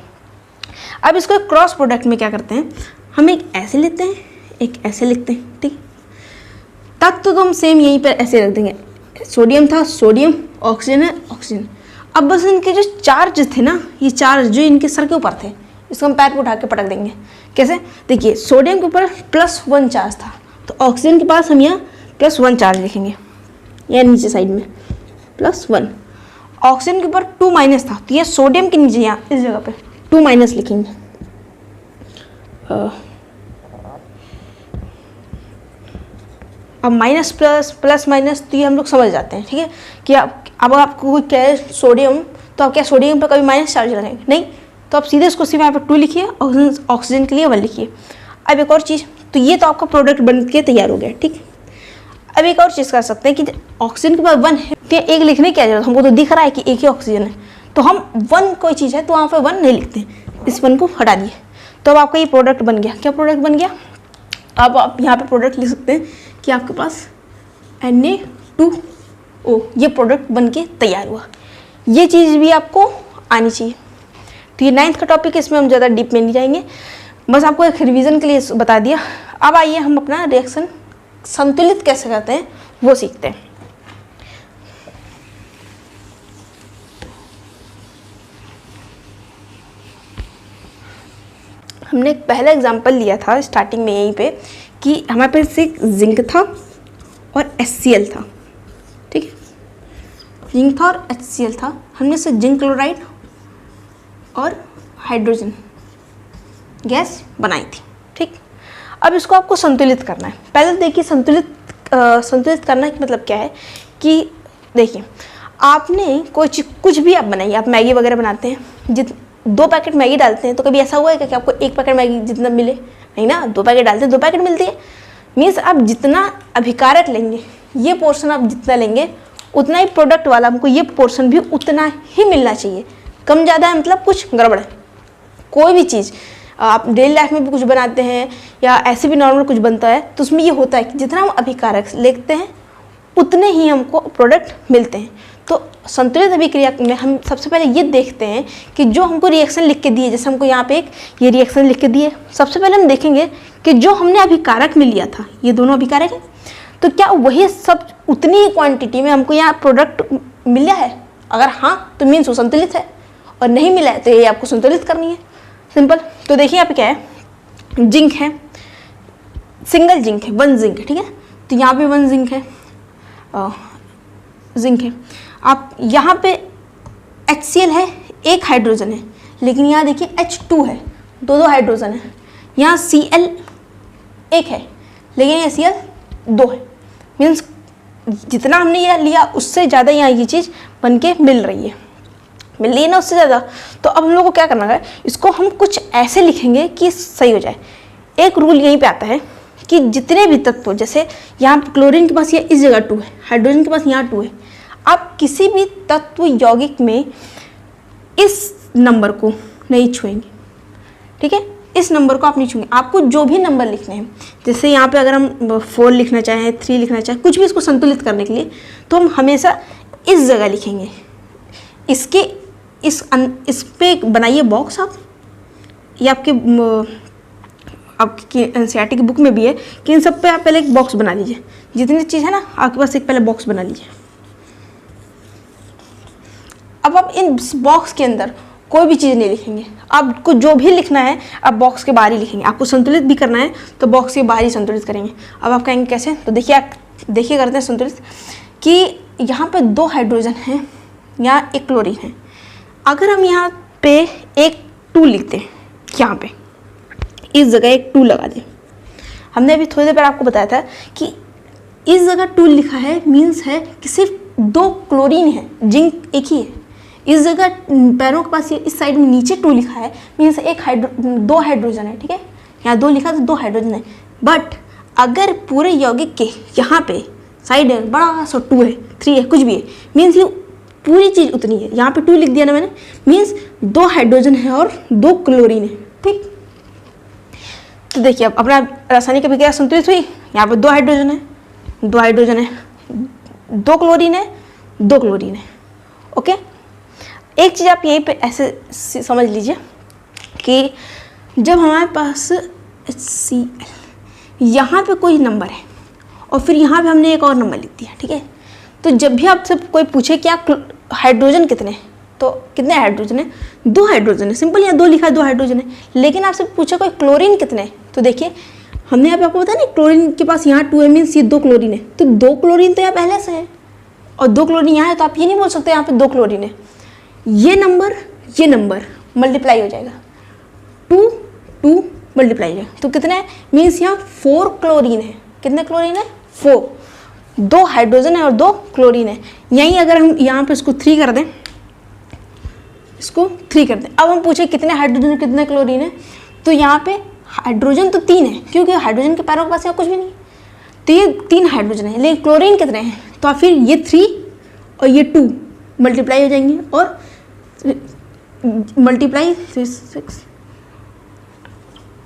अब इसको क्रॉस प्रोडक्ट में क्या करते हैं, हम एक ऐसे लेते हैं, एक ऐसे लिखते हैं, ठीक। तब तो हम सेम यहीं पर ऐसे रख देंगे, सोडियम था सोडियम, ऑक्सीजन है ऑक्सीजन। अब बस इनके जो चार्ज थे ना, ये चार्ज जो इनके सर के ऊपर थे, इसको हम पैर पे उठा के पटक देंगे। कैसे? देखिए सोडियम के ऊपर +1 चार्ज था, तो ऑक्सीजन के पास हम यहाँ +1 चार्ज लिखेंगे, या नीचे साइड में +1। ऑक्सीजन के ऊपर 2- था, तो ये सोडियम के नीचे यहाँ इस जगह पे 2- लिखेंगे। अब माइनस प्लस माइनस तो ये हम लोग समझ जाते हैं, ठीक है, कि अब आपको कोई कहे सोडियम, तो आप क्या सोडियम पर कभी माइनस चार्ज लगाएंगे? नहीं, तो आप सीधे इसको सिर्फ यहाँ पर 2 लिखिए, ऑक्सीजन के लिए 1 लिखिए। अब एक और चीज़, तो ये तो आपका प्रोडक्ट बन के तैयार हो गया, ठीक। अब एक और चीज़ कर सकते हैं कि ऑक्सीजन के पास 1 है, तो एक लिखने की क्या जरूरत, हमको तो दिख रहा है कि एक ही ऑक्सीजन है, तो हम 1 कोई चीज़ है तो वहाँ पर 1 नहीं लिखते, इस 1 को हटा दिए, तो अब आपका ये प्रोडक्ट बन गया। क्या प्रोडक्ट बन गया? अब आप यहाँ पे प्रोडक्ट लिख सकते हैं कि आपके पास Na2O, ये प्रोडक्ट बन के तैयार हुआ। ये चीज़ भी आपको आनी चाहिए। तो ये 9th का टॉपिक है, इसमें हम ज़्यादा डीप में नहीं जाएंगे, बस आपको एक रिवीजन के लिए बता दिया। अब आइए हम अपना रिएक्शन संतुलित कैसे करते हैं वो सीखते हैं। हमने एक पहला एग्जाम्पल लिया था स्टार्टिंग में यहीं पे कि हमारे पास एक जिंक था और HCl था, ठीक है, जिंक था और HCl था। हमने से जिंक क्लोराइड और हाइड्रोजन गैस बनाई थी, ठीक। अब इसको आपको संतुलित करना है। पहले देखिए संतुलित करना का मतलब क्या है कि देखिए आपने कुछ भी आप बनाइए, आप मैगी वगैरह बनाते हैं, 2 पैकेट मैगी डालते हैं, तो कभी ऐसा हुआ है कि आपको 1 पैकेट मैगी जितना मिले? नहीं ना, 2 पैकेट डालते हैं 2 पैकेट मिलती है। मीन्स आप जितना अभिकारक लेंगे, ये पोर्शन आप जितना लेंगे उतना ही प्रोडक्ट वाला हमको ये पोर्शन भी उतना ही मिलना चाहिए। कम ज़्यादा है मतलब कुछ गड़बड़ है। कोई भी चीज़ आप डेली लाइफ में भी कुछ बनाते हैं या ऐसे भी नॉर्मल कुछ बनता है, तो उसमें ये होता है कि जितना हम अभिकारक लेते हैं उतने ही हमको प्रोडक्ट मिलते हैं। तो संतुलित अभिक्रिया में हम सबसे पहले ये देखते हैं कि जो हमको रिएक्शन लिख के दिए, जैसे हमको यहाँ पे एक ये रिएक्शन लिख के दिए, सबसे पहले हम देखेंगे कि जो हमने अभिकारक में लिया था, ये दोनों अभिकारक हैं, तो क्या वही सब उतनी ही क्वांटिटी में हमको यहाँ प्रोडक्ट मिला है? अगर हाँ तो मीन्स वो संतुलित है, और नहीं मिला है तो ये आपको संतुलित करनी है, सिंपल। तो देखिए यहाँ पे क्या है, जिंक है, सिंगल जिंक है, 1 जिंक है, ठीक है, तो यहाँ पे 1 जिंक है, जिंक है। आप यहाँ पे HCl है, 1 हाइड्रोजन है, लेकिन यहाँ देखिए H2 है, 2 हाइड्रोजन है। यहाँ Cl 1 है, लेकिन ये Cl 2 है। मीन्स जितना हमने ये लिया उससे ज़्यादा यहाँ ये चीज़ बन के मिल रही है ना, उससे ज़्यादा। तो अब हम लोग को क्या करना है, इसको हम कुछ ऐसे लिखेंगे कि सही हो जाए। एक रूल यहीं पे आता है कि जितने भी तत्व, जैसे यहाँ क्लोरीन के पास ये इस जगह 2 है, हाइड्रोजन के पास यहाँ 2 है, आप किसी भी तत्व यौगिक में इस नंबर को नहीं छुएंगे, ठीक है, इस नंबर को आप नहीं छूएंगे। आपको जो भी नंबर लिखने हैं, जैसे यहाँ पे अगर हम 4 लिखना चाहें, 3 लिखना चाहें, कुछ भी इसको संतुलित करने के लिए, तो हम हमेशा इस जगह लिखेंगे। इसके इस पे बनाइए बॉक्स आप, ये आपकी NCERT की बुक में भी है कि इन सब पे आप पहले एक बॉक्स बना लीजिए। जितनी चीज़ है ना आपके पास, एक पहले बॉक्स बना लीजिए। अब आप इन बॉक्स के अंदर कोई भी चीज़ नहीं लिखेंगे, आपको जो भी लिखना है आप बॉक्स के बाहर ही लिखेंगे। आपको संतुलित भी करना है तो बॉक्स के बाहर ही संतुलित करेंगे। अब आप कहेंगे कैसे, तो देखिए करते हैं संतुलित कि यहाँ पे 2 हाइड्रोजन हैं, यहाँ 1 क्लोरीन है। अगर हम यहाँ पे एक 2 लिखते हैं, यहाँ पे इस जगह एक 2 लगा दें, हमने अभी थोड़ी देर पहले आपको बताया था कि इस जगह 2 लिखा है, मीन्स है कि सिर्फ 2 क्लोरीन है, जिंक एक ही है। इस जगह पैरों के पास ये इस साइड में नीचे 2 लिखा है, मीन्स 2 हाइड्रोजन है, ठीक है, यहाँ 2 लिखा तो 2 हाइड्रोजन है। बट अगर पूरे यौगिक के यहाँ पे साइड है बड़ा सा 2 है, 3 है, कुछ भी है, मीन्स ये पूरी चीज़ उतनी है। यहाँ पे 2 लिख दिया ना मैंने, मीन्स 2 हाइड्रोजन है और 2 क्लोरीन है, ठीक। तो देखिए अब अपना रासायनिक अभिक्रिया संतुलित हुई। यहाँ पे 2 हाइड्रोजन है, 2 हाइड्रोजन है, 2 क्लोरीन है, 2 क्लोरीन है, ओके। एक चीज़ आप यहीं पे ऐसे समझ लीजिए कि जब हमारे पास HCl यहाँ पे कोई नंबर है और फिर यहाँ पे हमने एक और नंबर लिख दिया, ठीक है, तो जब भी आपसे कोई पूछे कि आप हाइड्रोजन कितने हैं, तो कितने हाइड्रोजन है? 2 हाइड्रोजन है। सिंपल, यहाँ 2 लिखा है, 2 हाइड्रोजन है। लेकिन आपसे पूछा कोई क्लोरीन कितने है, तो देखिए हमने यहाँ पे आपको बताया ना क्लोरीन के पास यहाँ 2 है, मीन्स ये 2 क्लोरीन है, तो 2 क्लोरीन तो यहाँ पहले से है और 2 क्लोरीन यहाँ है, तो आप ये नहीं बोल सकते यहाँ पे 2 क्लोरीन है। ये नंबर मल्टीप्लाई हो जाएगा, 2 मल्टीप्लाई हो जाएगा, तो कितने है? मीन्स यहाँ 4 क्लोरीन है। कितने क्लोरीन है? 4। 2 हाइड्रोजन है और 2 क्लोरीन है। यहीं अगर हम यहाँ पे इसको 3 कर दें, अब हम पूछे कितने हाइड्रोजन कितने क्लोरीन है, तो यहाँ पे हाइड्रोजन तो 3 है, क्योंकि हाइड्रोजन के पैरों के पास यहाँ कुछ भी नहीं है, तो ये 3 हाइड्रोजन है। लेकिन क्लोरीन कितने हैं? तो फिर ये 3 और ये 2 मल्टीप्लाई हो जाएंगे, और मल्टीप्लाई 6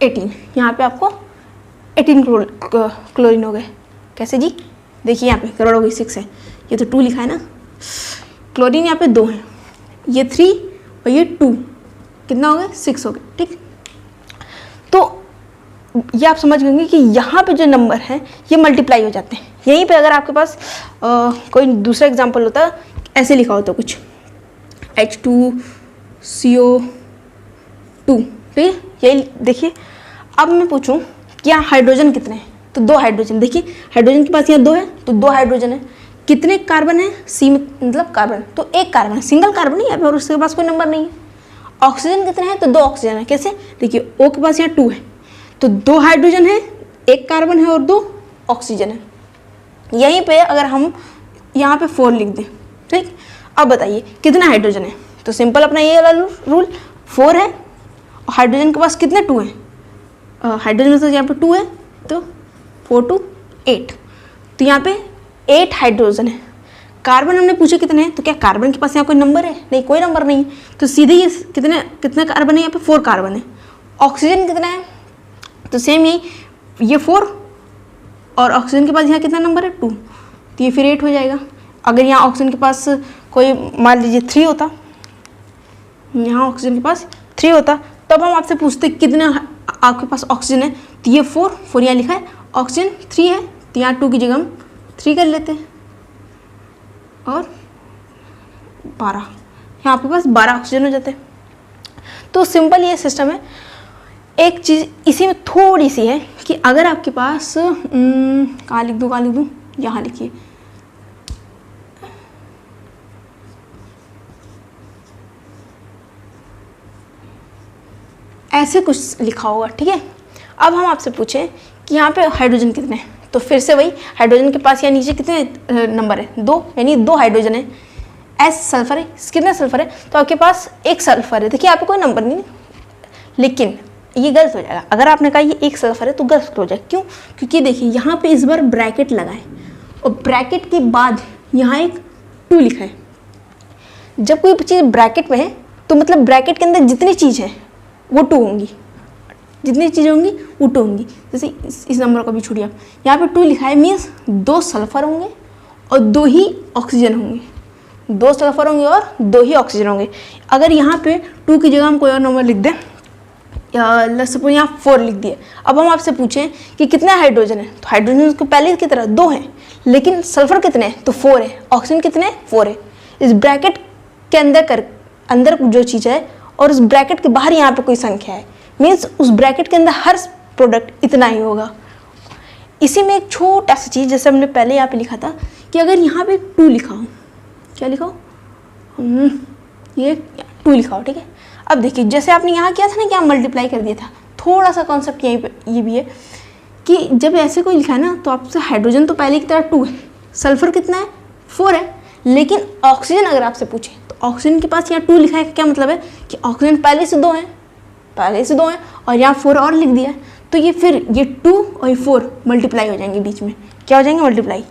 18, यहाँ पे आपको 18 क्लोरीन हो गए। कैसे जी? देखिए यहाँ पे करोड़ हो गई, 6 है, ये तो 2 लिखा है ना, क्लोरीन यहाँ पे 2 है, ये 3 और ये 2, कितना हो गया? 6 हो गए। ठीक, तो ये आप समझ गए कि यहाँ पे जो नंबर है ये मल्टीप्लाई हो जाते हैं। यहीं पे अगर आपके पास कोई दूसरा एग्जांपल होता, ऐसे लिखा होता कुछ H2CO2, ठीक है, यही देखिए। अब मैं पूछूं कि यहाँ हाइड्रोजन कितने हैं, तो 2 हाइड्रोजन। देखिए हाइड्रोजन के पास यहाँ 2 है, तो 2 हाइड्रोजन है। कितने कार्बन है? सीमित, मतलब कार्बन, तो 1 कार्बन है, सिंगल कार्बन है, और उसके पास कोई नंबर नहीं है। ऑक्सीजन कितने हैं? तो 2 ऑक्सीजन है। कैसे? देखिए O के पास यहाँ 2 है, तो 2 हाइड्रोजन है, 1 कार्बन है और 2 ऑक्सीजन है। यहीं पे अगर हम यहाँ पे 4 लिख दें, ठीक, अब बताइए कितना हाइड्रोजन है, तो सिंपल अपना ये वाला रूल, 4 है और हाइड्रोजन के पास कितने? 2 है, हाइड्रोजन में तो यहाँ पे 2 है, तो 4 2 8, तो यहाँ पे 8 हाइड्रोजन है। कार्बन हमने पूछे कितने हैं, तो क्या कार्बन के पास यहाँ कोई नंबर है? नहीं, कोई नंबर नहीं है, तो सीधे ये कितने कार्बन है? यहाँ पे 4 कार्बन है। ऑक्सीजन कितना है? तो सेम यही, ये 4 और ऑक्सीजन के पास यहाँ कितना नंबर है? 2, तो ये फिर 8 हो जाएगा। अगर यहाँ ऑक्सीजन के पास कोई मान लीजिए 3 होता, यहाँ ऑक्सीजन के पास 3 होता, तब हम आपसे पूछते कितना आपके पास ऑक्सीजन है, तो ये 4 यहाँ लिखा है, ऑक्सीजन 3 है, तो यहाँ 2 की जगह हम 3 कर लेते हैं, और 12, यहाँ आपके पास 12 ऑक्सीजन हो जाते हैं। तो सिंपल ये सिस्टम है। एक चीज़ इसी में थोड़ी सी है कि अगर आपके पास कहाँ लिख दूँ, यहाँ लिखिए, ऐसे कुछ लिखा होगा, ठीक है। अब हम आपसे पूछें कि यहाँ पे हाइड्रोजन कितने हैं, तो फिर से वही, हाइड्रोजन के पास यहाँ नीचे कितने नंबर है? 2, यानी 2 हाइड्रोजन है। एस सल्फर है, कितने सल्फर है? तो आपके पास 1 सल्फर है। देखिए यहाँ पे कोई नंबर नहीं है, लेकिन ये गलत हो जाएगा। अगर आपने कहा ये 1 सल्फर है तो गलत हो जाएगा। क्यों? क्योंकि देखिए यहाँ पे इस बार ब्रैकेट लगा है और ब्रैकेट के बाद यहाँ एक 2 लिखा है। जब कोई चीज़ ब्रैकेट में है तो मतलब ब्रैकेट के अंदर जितनी चीज़ है वो 2 होंगी, जितनी चीज़ें होंगी वो 2 होंगी। जैसे इस नंबर को भी छोड़िए आप, यहाँ पे 2 लिखा है, मीन्स 2 सल्फर होंगे और 2 ही ऑक्सीजन होंगे, 2 सल्फर होंगे और 2 ही ऑक्सीजन होंगे। अगर यहाँ पे 2 की जगह हम कोई और नंबर लिख दें, लेट्स सपोज यहाँ 4 लिख दिए। अब हम आपसे पूछें कि कितना हाइड्रोजन है, तो हाइड्रोजन को पहले की तरह 2 है, लेकिन सल्फर कितने हैं? तो 4 है। ऑक्सीजन कितने हैं? 4 है। इस ब्रैकेट के अंदर जो चीज़ है और उस ब्रैकेट के बाहर यहाँ पे कोई संख्या है, मीन्स उस ब्रैकेट के अंदर हर प्रोडक्ट इतना ही होगा। इसी में एक छोटा सा चीज़, जैसे हमने पहले यहाँ पे लिखा था कि अगर यहाँ पे 2 लिखा हो, क्या लिखा हो, ये 2 लिखा हो, ठीक है। अब देखिए जैसे आपने यहाँ किया था ना कि आप मल्टीप्लाई कर दिया था, थोड़ा सा कॉन्सेप्ट यहीं पे ये भी है कि जब ऐसे कोई लिखा है ना तो आपसे हाइड्रोजन तो पहले की तरह 2 है, सल्फर कितना है? 4 है, लेकिन ऑक्सीजन अगर आपसे पूछे तो ऑक्सीजन के पास यहाँ 2 लिखा है, क्या मतलब है कि ऑक्सीजन पहले से 2 है, और यहाँ 4 और लिख दिया है, तो ये फिर ये 2 और ये 4 मल्टीप्लाई हो जाएंगे, बीच में क्या हो जाएंगे? मल्टीप्लाई।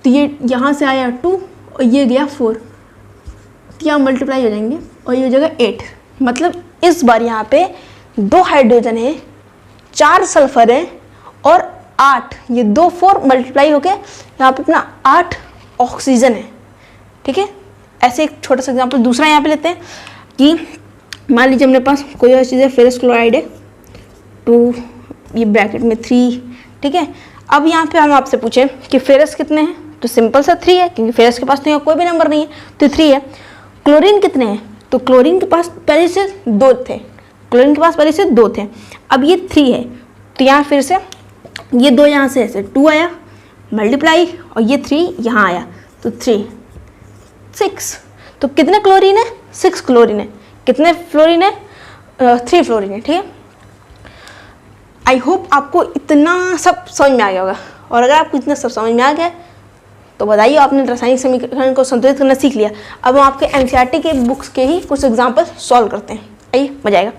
तो ये यहाँ से आया 2 और ये गया 4, तो यहाँ मल्टीप्लाई हो जाएंगे और ये हो जाएगा 8। मतलब इस बार यहाँ पे 2 हाइड्रोजन है, 4 सल्फर है और 8, ये 2 4 मल्टीप्लाई होके यहाँ पे अपना 8 ऑक्सीजन है, ठीक है। ऐसे एक छोटा सा एग्जांपल दूसरा यहाँ पे लेते हैं कि मान लीजिए अपने पास कोई और चीज़ है, फेरस क्लोराइड है 2, ये ब्रैकेट में 3, ठीक है। अब यहाँ पे हम आपसे पूछें कि फेरस कितने हैं, तो सिंपल सा 3 है, क्योंकि फेरस के पास तो यहाँ कोई भी नंबर नहीं है, तो 3 है। क्लोरीन कितने हैं? तो क्लोरीन के पास पहले से 2 थे, क्लोरीन के पास पहले से 2 थे, अब ये 3 है, तो यहाँ फिर से ये 2 यहाँ से ऐसे 2 आया मल्टीप्लाई, और ये 3 यहाँ आया, तो 3 6। तो कितने क्लोरीन है? 6 क्लोरीन है। कितने फ्लोरीन है? 3 फ्लोरीन है। ठीक है, आई होप आपको इतना सब समझ में आ गया होगा, और अगर आपको इतना सब समझ में आ गया तो बताइए आपने रासायनिक समीकरण को संतुलित करना सीख लिया। अब हम आपके एनसीईआरटी के बुक्स के ही कुछ एग्जाम्पल सॉल्व करते हैं, आइए मजा आएगा।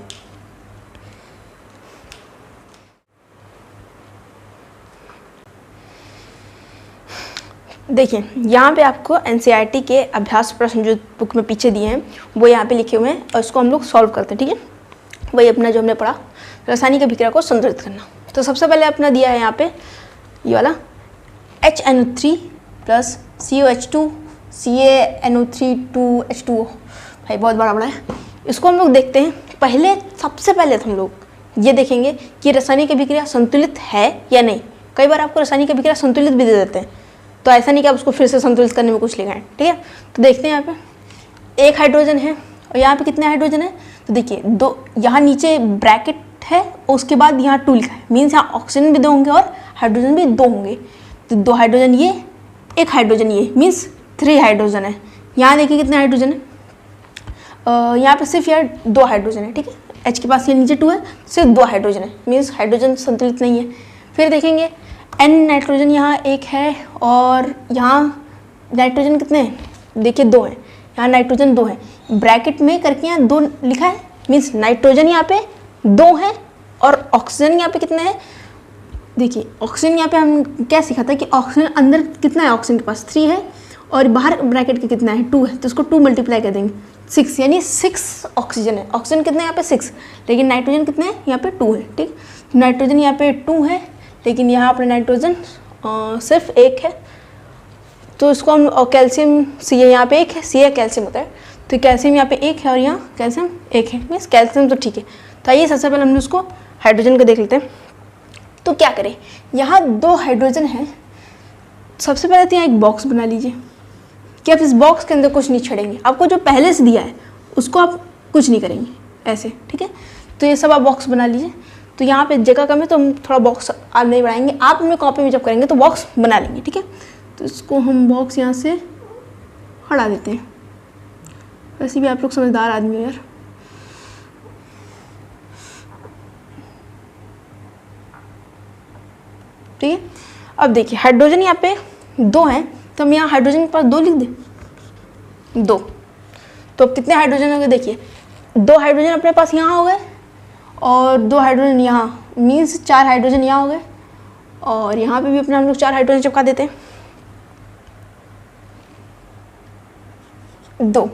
देखिए यहाँ पे आपको एनसीईआरटी के अभ्यास प्रश्न जो बुक में पीछे दिए हैं वो यहाँ पे लिखे हुए हैं, और इसको हम लोग सॉल्व करते हैं। ठीक है, वही अपना जो हमने पढ़ा रासायनिक अभिक्रिया को संतुलित करना। तो सबसे पहले अपना दिया है यहाँ पे ये वाला HNO3 plus COH2 CaNO3 2H2O, भाई बहुत बड़ा है। इसको हम लोग देखते हैं। सबसे पहले तो हम लोग ये देखेंगे कि रासायनिक अभिक्रिया संतुलित है या नहीं। कई बार आपको रासायनिक अभिक्रिया संतुलित भी दे देते हैं, तो ऐसा नहीं कि आप उसको फिर से संतुलित करने में कुछ लिखा है। ठीक है, तो देखते हैं यहाँ पे 1 हाइड्रोजन है, और यहाँ पे कितने हाइड्रोजन है? तो देखिए 2, यहाँ नीचे ब्रैकेट है और उसके बाद यहाँ 2 लिखा है, मीन्स यहाँ ऑक्सीजन भी 2 होंगे और हाइड्रोजन भी 2 होंगे। तो 2 हाइड्रोजन ये, 1 हाइड्रोजन ये, मीन्स 3 हाइड्रोजन है। यहाँ देखिए कितने हाइड्रोजन है? यहाँ पे सिर्फ यार 2 हाइड्रोजन है। ठीक है, H के पास ये नीचे 2 है, सिर्फ 2 हाइड्रोजन है, मीन्स हाइड्रोजन संतुलित नहीं है। फिर देखेंगे N नाइट्रोजन यहाँ 1 है, और यहाँ नाइट्रोजन कितने हैं? देखिए 2 हैं, यहाँ नाइट्रोजन 2 है, ब्रैकेट में करके यहाँ 2 लिखा है, मीन्स नाइट्रोजन यहाँ पे 2 है, और ऑक्सीजन यहाँ पे कितने हैं? देखिए ऑक्सीजन यहाँ पे हम क्या सीखा था कि ऑक्सीजन अंदर कितना है? ऑक्सीजन के पास 3 है, और बाहर ब्रैकेट के कितना है? 2 है, तो इसको 2 मल्टीप्लाई कर देंगे 6, यानी 6 ऑक्सीजन है। ऑक्सीजन कितने यहाँ पे? 6, लेकिन नाइट्रोजन कितने हैं? यहाँ पे 2 है। ठीक, नाइट्रोजन यहाँ पे 2 है, लेकिन यहाँ पर नाइट्रोजन सिर्फ 1 है, तो इसको हम कैल्शियम Ca यहाँ पे 1 है, Ca कैल्शियम होता है, तो कैल्शियम यहाँ पे 1 है और यहाँ कैल्शियम 1 है, मीन्स कैल्शियम तो ठीक है। तो आइए सबसे पहले हमने उसको हाइड्रोजन को देख लेते हैं। तो क्या करें, यहाँ 2 हाइड्रोजन है। सबसे पहले तो यहाँ एक बॉक्स बना लीजिए कि आप इस बॉक्स के अंदर कुछ नहीं छेड़ेंगे, आपको जो पहले से दिया है उसको आप कुछ नहीं करेंगे ऐसे। ठीक है, तो ये सब आप बॉक्स बना लीजिए। तो यहाँ पे जगह कम है तो हम थोड़ा बॉक्स आप नहीं बढ़ाएंगे, आप अपने कॉपी में जब करेंगे तो बॉक्स बना लेंगे। ठीक है, तो इसको हम बॉक्स यहाँ से हटा देते हैं। वैसे भी आप लोग समझदार आदमी हो यार। ठीक है, अब देखिए हाइड्रोजन यहाँ पे 2 हैं, तो हम यहाँ हाइड्रोजन के पास 2 लिख दें, 2। तो अब कितने हाइड्रोजन हो गए? देखिए 2 हाइड्रोजन अपने पास यहाँ हो गए, और 2 हाइड्रोजन यहाँ, मीन्स 4 हाइड्रोजन यहाँ हो गए, और यहाँ पे भी अपना हम लोग 4 हाइड्रोजन चिपका देते हैं, 2।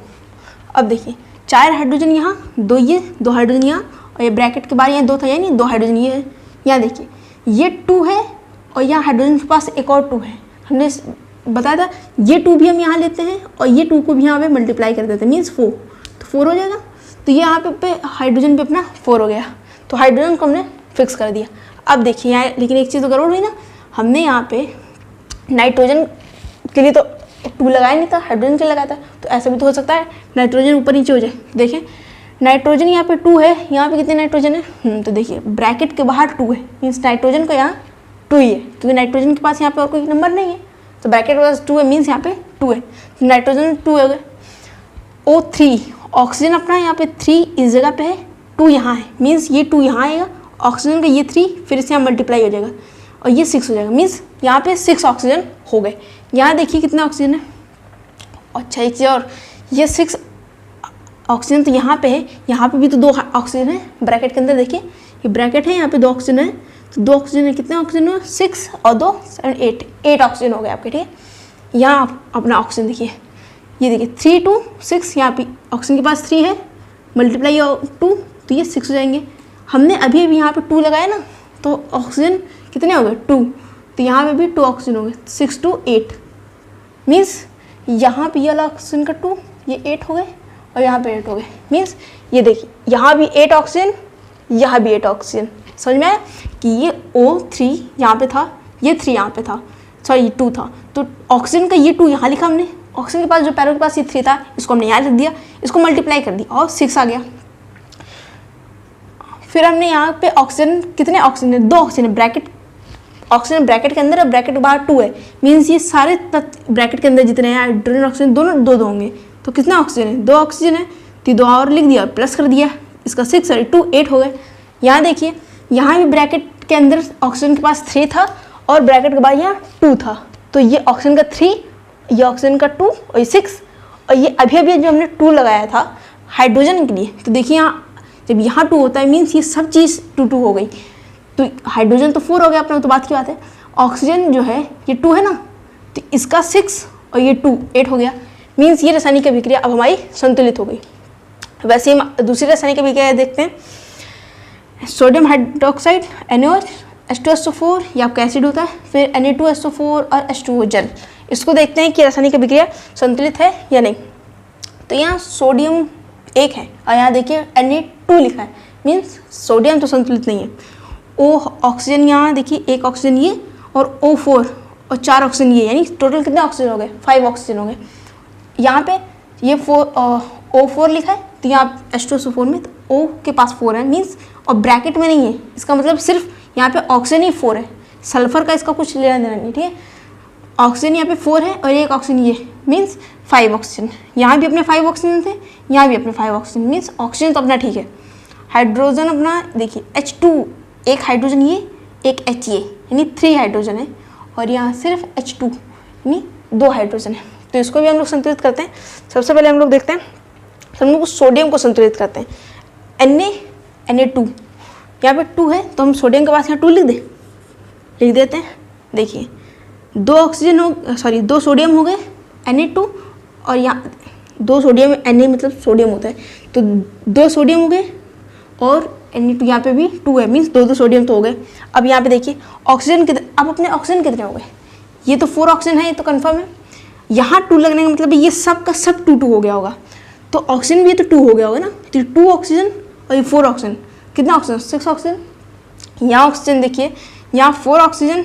अब देखिए 4 हाइड्रोजन यहाँ, 2 ये, 2 हाइड्रोजन यहाँ, और ये ब्रैकेट के बाहर यहाँ 2 था, यानी 2 हाइड्रोजन ये है। यहाँ देखिए ये 2 है, और यहाँ हाइड्रोजन के पास एक और 2 है। हमने बताया था ये 2 भी हम यहाँ लेते हैं, और ये 2 को भी यहाँ पे मल्टीप्लाई कर देते हैं, मीन्स 4, तो 4 हो जाएगा। तो ये यहाँ पे हाइड्रोजन पे अपना 4 हो गया, तो हाइड्रोजन को हमने फिक्स कर दिया। अब देखिए यहाँ लेकिन एक चीज़ तो गड़बड़ हुई ना, हमने यहाँ पे नाइट्रोजन के लिए तो 2 लगाया नहीं था, हाइड्रोजन के लिए लगाया था, तो ऐसा भी तो हो सकता है नाइट्रोजन ऊपर नीचे हो जाए। देखिए नाइट्रोजन यहाँ पे 2 है, यहाँ पे कितने नाइट्रोजन है? तो देखिए ब्रैकेट के बाहर 2 है, मीन्स नाइट्रोजन को यहाँ 2 ही है, क्योंकि नाइट्रोजन के पास यहाँ पे और कोई नंबर नहीं है, तो ब्रैकेट के पास 2 है, मीन्स यहाँ पे 2 है, तो नाइट्रोजन 2 हो गए। O3 ऑक्सीजन अपना यहाँ पे 3 इस जगह पे है, 2 यहाँ है, मीन्स ये 2 यहाँ आएगा, ऑक्सीजन का ये 3 फिर से यहाँ मल्टीप्लाई हो जाएगा, और ये 6 हो जाएगा, मीन्स यहाँ पे 6 ऑक्सीजन हो गए। यहाँ देखिए कितना ऑक्सीजन है, अच्छा एक चीज़ और, ये 6 ऑक्सीजन तो यहाँ पे है, यहाँ पे भी तो 2 ऑक्सीजन है ब्रैकेट के अंदर। देखिए ये ब्रैकेट है, यहाँ पे 2 ऑक्सीजन है, तो 2 ऑक्सीजन है, कितने ऑक्सीजन हुए? 6 और 2 7 8 ऑक्सीजन हो गए आपके। ठीक है, यहाँ आप अपना ऑक्सीजन देखिए, ये देखिए 3 2 6, यहाँ पे ऑक्सीजन के पास 3 है, मल्टीप्लाई 2, तो ये 6 हो जाएंगे। हमने अभी यहाँ पे 2 लगाया ना, तो ऑक्सीजन कितने हो गए? 2, तो यहाँ पे भी 2 ऑक्सीजन हो गए, 6 2 8, मीन्स यहाँ पे ये वाला ऑक्सीजन का 2, ये 8 हो गए, और यहाँ पे 8 हो गए, मीन्स ये देखिए यहाँ भी 8 ऑक्सीजन, यहाँ भी 8 ऑक्सीजन। समझ में आया कि ये O3 यहाँ पे था, ये 3 यहाँ पे था, सॉरी 2 था, तो ऑक्सीजन का ये 2 यहाँ लिखा हमने, ऑक्सीजन के पास जो पैरों के पास ये 3 था, इसको हमने यहाँ रख दिया, इसको मल्टीप्लाई कर दिया और 6 आ गया। फिर हमने यहाँ पे ऑक्सीजन, कितने ऑक्सीजन है, 2 ऑक्सीजन ब्रैकेट, ऑक्सीजन ब्रैकेट के अंदर और ब्रैकेट के बाहर 2 है, मीन्स ये सारे ब्रैकेट के अंदर जितने हैं हाइड्रोजन ऑक्सीजन दोनों 2 होंगे। तो कितना ऑक्सीजन है, 2 ऑक्सीजन है, तो 2 और लिख दिया, प्लस कर दिया, इसका 6 और 2 8 हो गए। यहाँ देखिए, यहाँ भी ब्रैकेट के अंदर ऑक्सीजन के पास 3 था और ब्रैकेट के बाद यहाँ 2 था, तो ये ऑक्सीजन का 3, ये ऑक्सीजन का 2 और ये 6, और ये अभी अभी जो हमने 2 लगाया था हाइड्रोजन के लिए, तो देखिए यहाँ जब यहाँ 2 होता है मीन्स ये सब चीज़ 2 हो गई, तो हाइड्रोजन तो 4 हो गया अपना, तो बात की बात है। ऑक्सीजन जो है ये 2 है ना, तो इसका 6 और ये 2 8 हो गया, मीन्स ये रासायनिक अभिक्रिया अब हमारी संतुलित हो गई। वैसे हम दूसरी रासायनिक अभिक्रिया देखते हैं, सोडियम हाइड्रोक्साइड NaOH H2SO4, ये आपका एसिड होता है, फिर Na2SO4 और H2O जल। इसको देखते हैं कि रासायनिक अभिक्रिया संतुलित है या नहीं। तो यहाँ सोडियम 1 है और यहाँ देखिए Na2 लिखा है, मीन्स सोडियम तो संतुलित नहीं है। O ऑक्सीजन, यहाँ देखिए 1 ऑक्सीजन ये और O4 और 4 ऑक्सीजन ये, यानी टोटल कितने ऑक्सीजन हो गए, 5 ऑक्सीजन हो गए। यहाँ पे ये O4 लिखा है, तो यहाँ H2SO4 में तो O के पास 4 है मीन्स, और ब्रैकेट में नहीं है, इसका मतलब सिर्फ यहाँ पे ऑक्सीजन ही 4 है, सल्फर का इसका कुछ लेना देना नहीं, ठीक है। ऑक्सीजन यहाँ पे 4 है और 1 ऑक्सीजन ये, मीन्स 5 ऑक्सीजन। यहाँ भी अपने 5 ऑक्सीजन थे, यहाँ भी अपने 5 ऑक्सीजन, मीन्स ऑक्सीजन तो अपना ठीक है। हाइड्रोजन अपना देखिए H2, 1 हाइड्रोजन ये, 1 H ये, यानी 3 हाइड्रोजन है, और यहाँ सिर्फ H2 यानी 2 हाइड्रोजन है। तो इसको भी हम लोग संतुलित करते हैं। सबसे पहले हम लोग देखते हैं, हम लोग सोडियम को संतुलित करते हैं। Na2, यहाँ पे 2 है, तो हम सोडियम के पास यहाँ 2 लिख देते हैं। देखिए 2 ऑक्सीजन हो, सॉरी 2 सोडियम हो गए Na2, और यहाँ 2 सोडियम, Na मतलब सोडियम होता है, तो 2 सोडियम हो गए और Na2 यहाँ पे भी 2 है, मीन्स 2 सोडियम तो हो गए। अब यहाँ पे देखिए ऑक्सीजन कितने, अब अपने ऑक्सीजन कितने हो गए, ये तो 4 ऑक्सीजन है, ये तो कन्फर्म है। यहाँ 2 लगने का मतलब ये सब का सब 2 हो गया होगा, तो ऑक्सीजन भी तो 2 हो गया होगा ना, तो 2 ऑक्सीजन और ये 4 ऑक्सीजन, कितना ऑक्सीजन, 6 ऑक्सीजन। यहाँ ऑक्सीजन देखिए, यहाँ 4 ऑक्सीजन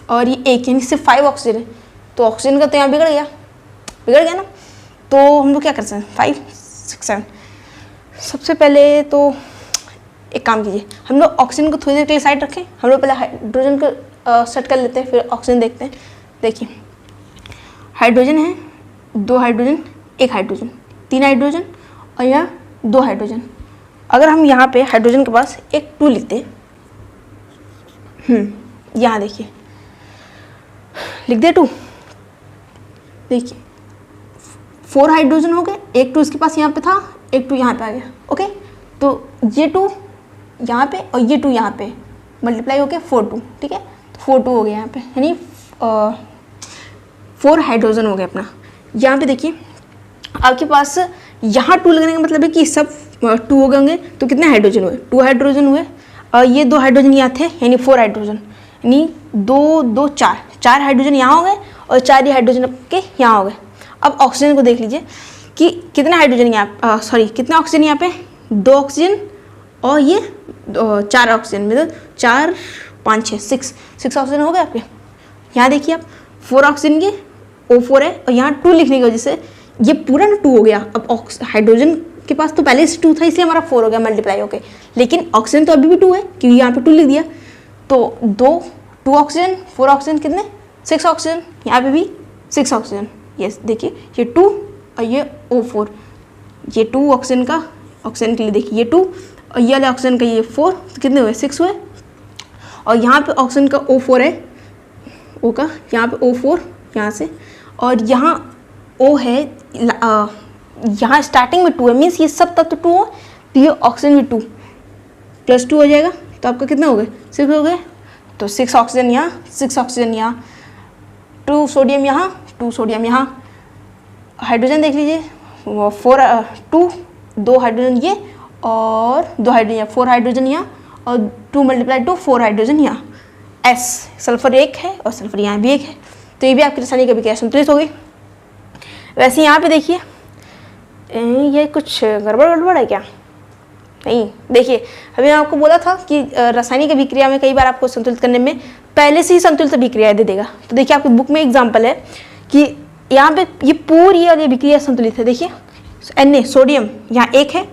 और ये 1, यानी सिर्फ 5 ऑक्सीजन है, तो ऑक्सीजन का तो यहाँ बिगड़ गया ना। तो हम लोग क्या कर सकते हैं, 5 6 7। सबसे पहले तो एक काम कीजिए, हम लोग ऑक्सीजन को थोड़ी देर के लिए साइड रखें, हम लोग पहले हाइड्रोजन को सेट कर लेते हैं, फिर ऑक्सीजन देखते हैं। देखिए हाइड्रोजन है, 2 हाइड्रोजन, 1 हाइड्रोजन, 3 हाइड्रोजन और यहाँ 2 हाइड्रोजन। अगर हम यहाँ पे हाइड्रोजन के पास एक 2 लिखते, यहाँ देखिए लिख दे 2, देखिए 4 हाइड्रोजन हो गए, एक 2 इसके पास यहाँ पे था, एक 2 यहाँ पे आ गया, ओके। तो ये 2 यहाँ पे और ये 2 यहाँ पे मल्टीप्लाई हो गया 4 2, ठीक है, तो 4 2 हो गया यहाँ पे, यानी 4 हाइड्रोजन हो गया अपना। यहाँ पे देखिए आपके पास यहाँ 2 लगने का मतलब है कि सब 2 हो गए होंगे, तो कितने हाइड्रोजन हुए, 2 हाइड्रोजन हुए, और ये 2 हाइड्रोजन यहाँ थे, यानी 4 हाइड्रोजन, यानी 2 2 4 हाइड्रोजन यहाँ हो गए और 4 हाइड्रोजन के यहाँ हो गए। अब ऑक्सीजन को देख लीजिए कि कितने हाइड्रोजन यहाँ, सॉरी कितने ऑक्सीजन यहाँ पे, 2 ऑक्सीजन और ये 4 ऑक्सीजन, मतलब 4 5 6 6 ऑक्सीजन हो गए आपके। यहाँ देखिए आप 4 ऑक्सीजन के O4 है और यहाँ 2 लिखने की वजह से ये पूरा ना 2 हो गया। अब हाइड्रोजन के पास तो पहले से 2 था, इसलिए हमारा 4 हो गया मल्टीप्लाई होके, लेकिन ऑक्सीजन तो अभी भी 2 है क्योंकि यहाँ पे 2 लिख दिया, तो 2 ऑक्सीजन 4 ऑक्सीजन कितने 6 ऑक्सीजन, यहाँ पे भी 6 ऑक्सीजन। यस देखिए ये 2 और ये O4, ये 2 ऑक्सीजन का, ऑक्सीजन के लिए देखिए ये 2 और ये वाले ऑक्सीजन का ये 4, तो कितने हुए 6 हुए। और यहाँ पे ऑक्सीजन का O4 है, O का यहाँ पे O4 यहाँ से, और यहाँ O है, यहाँ स्टार्टिंग में 2 है, मीन्स ये सब तत्व 2 हो, तो ये ऑक्सीजन भी 2 + 2 हो जाएगा, तो आपका कितना हो गए 6 हो गए। तो 6 ऑक्सीजन यहाँ, 6 ऑक्सीजन यहाँ, 2 सोडियम यहाँ, 2 सोडियम यहाँ। हाइड्रोजन देख लीजिए 2 हाइड्रोजन ये और 2 हाइड्रोजन यहाँ, 4 हाइड्रोजन यहाँ और 2 × 2 4 हाइड्रोजन यहाँ। S सल्फर 1 है और सल्फर यहाँ भी 1 है, तो ये भी आपकी रासायनिक अभिक्रिया संतुलित हो गई। वैसे यहाँ पे देखिए ये कुछ गड़बड़ है क्या, नहीं। देखिए अभी मैं आपको बोला था कि रासायनिक अभिक्रिया में कई बार आपको संतुलित करने में पहले से ही संतुलित अभिक्रिया दे देगा। तो देखिए आपकी बुक में एग्जाम्पल है कि यहाँ पे ये पूरी वाली अभिक्रिया संतुलित है। देखिए Na सोडियम यहाँ एक है,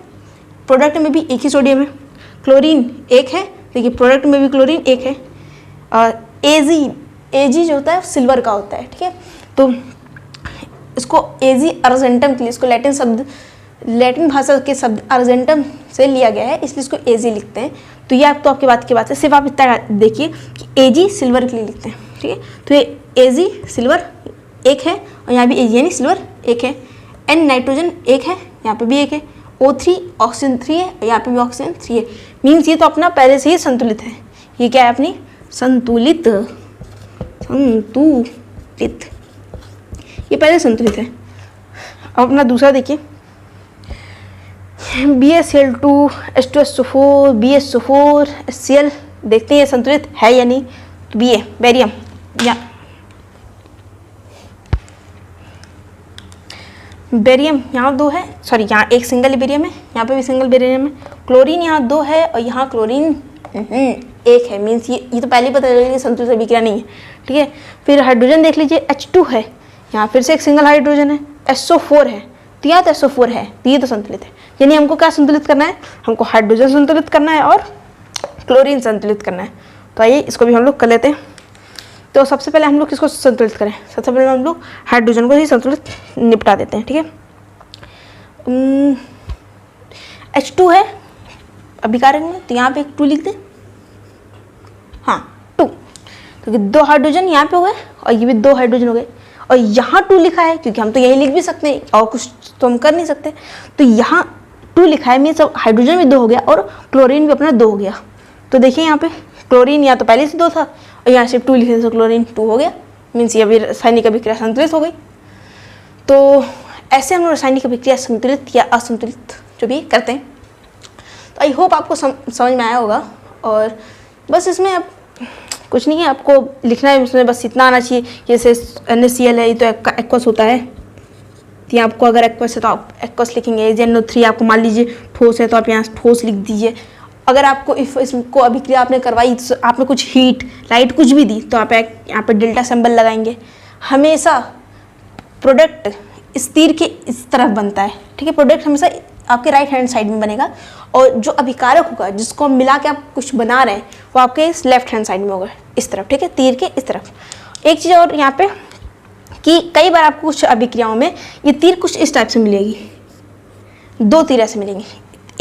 प्रोडक्ट में भी एक ही सोडियम है। क्लोरीन एक है, देखिए प्रोडक्ट में भी क्लोरीन एक है। और Ag जो होता है सिल्वर का होता है, ठीक है। तो इसको Ag अर्जेंटम के लिए, इसको लैटिन भाषा के शब्द अर्जेंटम से लिया गया है, इसलिए इसको Ag लिखते हैं। तो ये आप तो आपकी बात की बात है, सिर्फ आप इतना देखिए कि Ag सिल्वर के लिए लिखते हैं, ठीक है। तो ये Ag सिल्वर एक है और यहाँ भी Ag यानी सिल्वर एक है। N नाइट्रोजन एक है, यहाँ पे भी एक है। O3 ऑक्सीजन 3 है और यहाँ पे भी ऑक्सीजन 3 है। मीन्स ये तो अपना पहले से ही संतुलित है। ये क्या है अपनी संतुलित, ये पहले संतुलित है। अब अपना दूसरा देखिए BaCl2 H2SO4 BaSO4 HCl, देखते हैं ये संतुलित है या नहीं। तो बेरियम या बेरियम यहाँ 2 है, सॉरी यहाँ एक सिंगल बेरियम है, यहाँ पे भी सिंगल बेरियम है। क्लोरीन यहाँ 2 है और यहाँ क्लोरीन एक है। मीन्स ये तो पहले ही पता चलेगा संतुलित अभिक्रिया नहीं है, ठीक है। फिर हाइड्रोजन देख लीजिए H2 है, यहाँ फिर से एक सिंगल हाइड्रोजन है। SO4 है, तो यहाँ तो SO4 है, तो ये तो संतुलित है। यानी हमको क्या संतुलित करना है, हमको हाइड्रोजन संतुलित करना है और क्लोरीन संतुलित करना है। तो आइए इसको भी हम लोग कर लेते हैं। तो सबसे पहले हम लोग किसको संतुलित करें, सबसे पहले हम लोग हाइड्रोजन को ही संतुलित निपटा देते हैं, ठीक है। H2 है अभिकारक में, तो यहाँ पे एक 2 लिख दें, हाँ 2, क्योंकि 2 हाइड्रोजन यहाँ पे हो गए और ये भी 2 हाइड्रोजन हो गए। और यहाँ 2 लिखा है क्योंकि हम तो यही लिख भी सकते हैं और कुछ तो हम कर नहीं सकते। तो यहाँ 2 लिखा है, मीन्स हाइड्रोजन भी 2 हो गया और क्लोरीन भी अपना 2 हो गया। तो देखिए यहाँ पे क्लोरीन या तो पहले से 2 था और यहाँ सिर्फ 2 लिखे तो क्लोरीन 2 हो गया। मीन्स ये अभी रासायनिक अभिक्रिया संतुलित हो गई। तो ऐसे हम लोग रासायनिक अभिक्रिया संतुलित या असंतुलित जो भी करते हैं। तो आई होप आपको समझ में आया होगा। और बस इसमें अब कुछ नहीं है, आपको लिखना है उसमें बस इतना आना चाहिए। जैसे NaCl है, ये तो एक्वस होता है, तो यहाँ आपको अगर एक्वस है तो आप एक्वस लिखेंगे। NO3 आपको मान लीजिए ठोस है तो आप यहाँ ठोस लिख दीजिए। अगर आपको इसको अभिक्रिया आपने करवाई, तो आपने कुछ हीट लाइट कुछ भी दी, तो आप यहाँ पे डेल्टा सिंबल लगाएंगे। हमेशा प्रोडक्ट इस तीर के इस तरफ बनता है, ठीक है। प्रोडक्ट हमेशा आपके राइट हैंड साइड में बनेगा और जो अभिकारक होगा जिसको मिला के आप कुछ बना रहे हैं वो आपके इस लेफ्ट हैंड साइड में होगा, इस तरफ, ठीक है, तीर के इस तरफ। एक चीज़ और यहाँ पे कि कई बार आपको कुछ अभिक्रियाओं में ये तीर कुछ इस टाइप से मिलेगी, 2 तीर ऐसे मिलेंगे।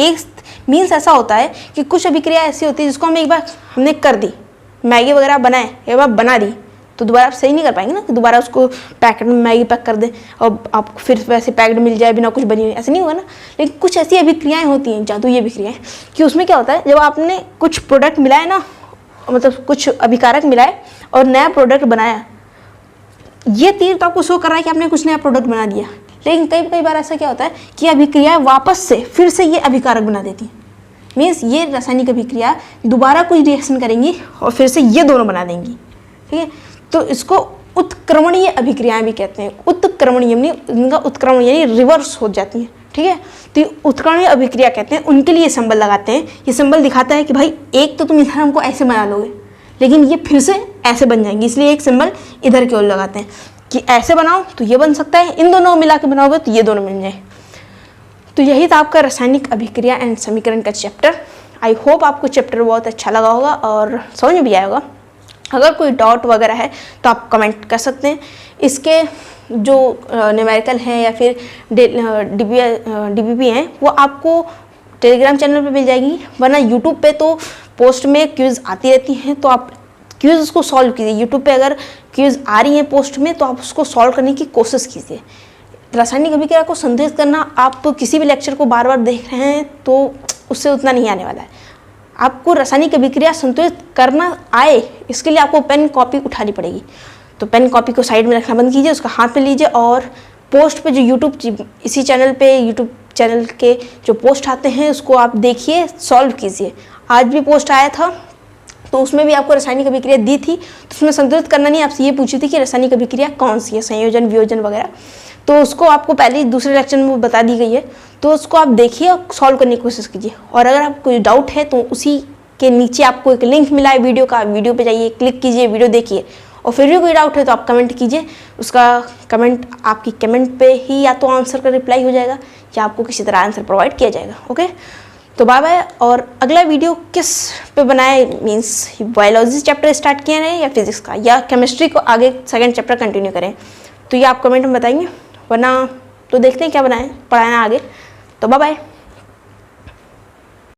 एक मीन्स ऐसा होता है कि कुछ अभिक्रिया ऐसी होती है जिसको हम एक बार हमने कर दी, मैगी वगैरह बनाए, एक बार बना दी, तो दोबारा आप सही नहीं कर पाएंगे ना कि दोबारा उसको पैकेट में मैगी पैक कर दें और आपको फिर वैसे पैकेट मिल जाए बिना कुछ बनी हुई, ऐसे नहीं होगा ना। लेकिन कुछ ऐसी अभिक्रियाएं होती हैं, जादुई अभिक्रियाएं, कि उसमें क्या होता है, जब आपने कुछ प्रोडक्ट मिलाए ना, मतलब कुछ अभिकारक मिलाए और नया प्रोडक्ट बनाया, ये तीर तो आपको शो कर रहा है कि आपने कुछ नया प्रोडक्ट बना दिया। लेकिन कई बार ऐसा क्या होता है कि अभिक्रियाएं वापस से फिर से ये अभिकारक बना देती हैं। मीन्स ये रासायनिक अभिक्रिया दोबारा कोई रिएक्शन करेंगी और फिर से ये दोनों बना देंगी, ठीक है। तो इसको उत्क्रमणीय अभिक्रियाएं भी कहते हैं। उत्क्रमणीय यानी इनका उत्क्रमण यानी रिवर्स हो जाती हैं, ठीक है। तो ये उत्क्रमणीय अभिक्रिया कहते हैं, उनके लिए सिंबल लगाते हैं। ये सिंबल दिखाता है कि भाई एक तो तुम इधर हमको ऐसे बना लोगे, लेकिन ये फिर से ऐसे बन जाएंगी, इसलिए एक सिंबल इधर की ओर लगाते हैं कि ऐसे बनाओ तो ये बन सकता है, इन दोनों मिला के बनाओगे तो ये दोनों बन जाए। तो यही था आपका रासायनिक अभिक्रिया एंड समीकरण का चैप्टर। आई होप आपको चैप्टर बहुत अच्छा लगा होगा और समझ में भी आया होगा। अगर कोई डाउट वगैरह है तो आप कमेंट कर सकते हैं। इसके जो न्यूमेरिकल हैं या फिर DBP हैं वो आपको टेलीग्राम चैनल पे मिल जाएगी, वरना यूट्यूब पे तो पोस्ट में क्विज़ आती रहती हैं, तो आप क्विज़ उसको सॉल्व कीजिए। यूट्यूब पे अगर क्विज़ आ रही हैं पोस्ट में तो आप उसको सॉल्व करने की कोशिश कीजिए। रासायनिक अभिक्रिया को संतुलित करना, आप किसी भी लेक्चर को बार बार देख रहे हैं तो उससे उतना नहीं आने वाला है। आपको रासायनिक अभिक्रिया संतुलित करना आए, इसके लिए आपको पेन कॉपी उठानी पड़ेगी। तो पेन कॉपी को साइड में रखना बंद कीजिए, उसका हाथ में लीजिए और पोस्ट पे जो इसी चैनल पे यूट्यूब चैनल के जो पोस्ट आते हैं उसको आप देखिए, सॉल्व कीजिए। आज भी पोस्ट आया था तो उसमें भी आपको रासायनिक अभिक्रिया दी थी, तो उसमें संतुलित करना नहीं, आपसे ये पूछी थी कि रासायनिक अभिक्रिया कौन सी है, संयोजन, वियोजन वगैरह। तो उसको आपको पहले दूसरे लेक्चर में बता दी गई है, तो उसको आप देखिए और सॉल्व करने की कोशिश कीजिए। और अगर आपको कोई डाउट है तो उसी के नीचे आपको एक लिंक मिला है वीडियो का, वीडियो पे जाइए, क्लिक कीजिए, वीडियो देखिए और फिर भी कोई डाउट है तो आप कमेंट कीजिए, उसका कमेंट आपकी कमेंट पे ही या तो आंसर का रिप्लाई हो जाएगा या आपको किसी तरह आंसर प्रोवाइड किया जाएगा। ओके, तो बाय बाय। और अगला वीडियो किस पे बनाए, मीन्स बायोलॉजी चैप्टर स्टार्ट किया है या फिजिक्स का, या केमिस्ट्री को आगे सेकेंड चैप्टर कंटिन्यू करें, तो ये आप कमेंट में बताएंगे, वरना तो देखते हैं क्या बनाएं, पढ़ाना आगे। तो बाय बाय।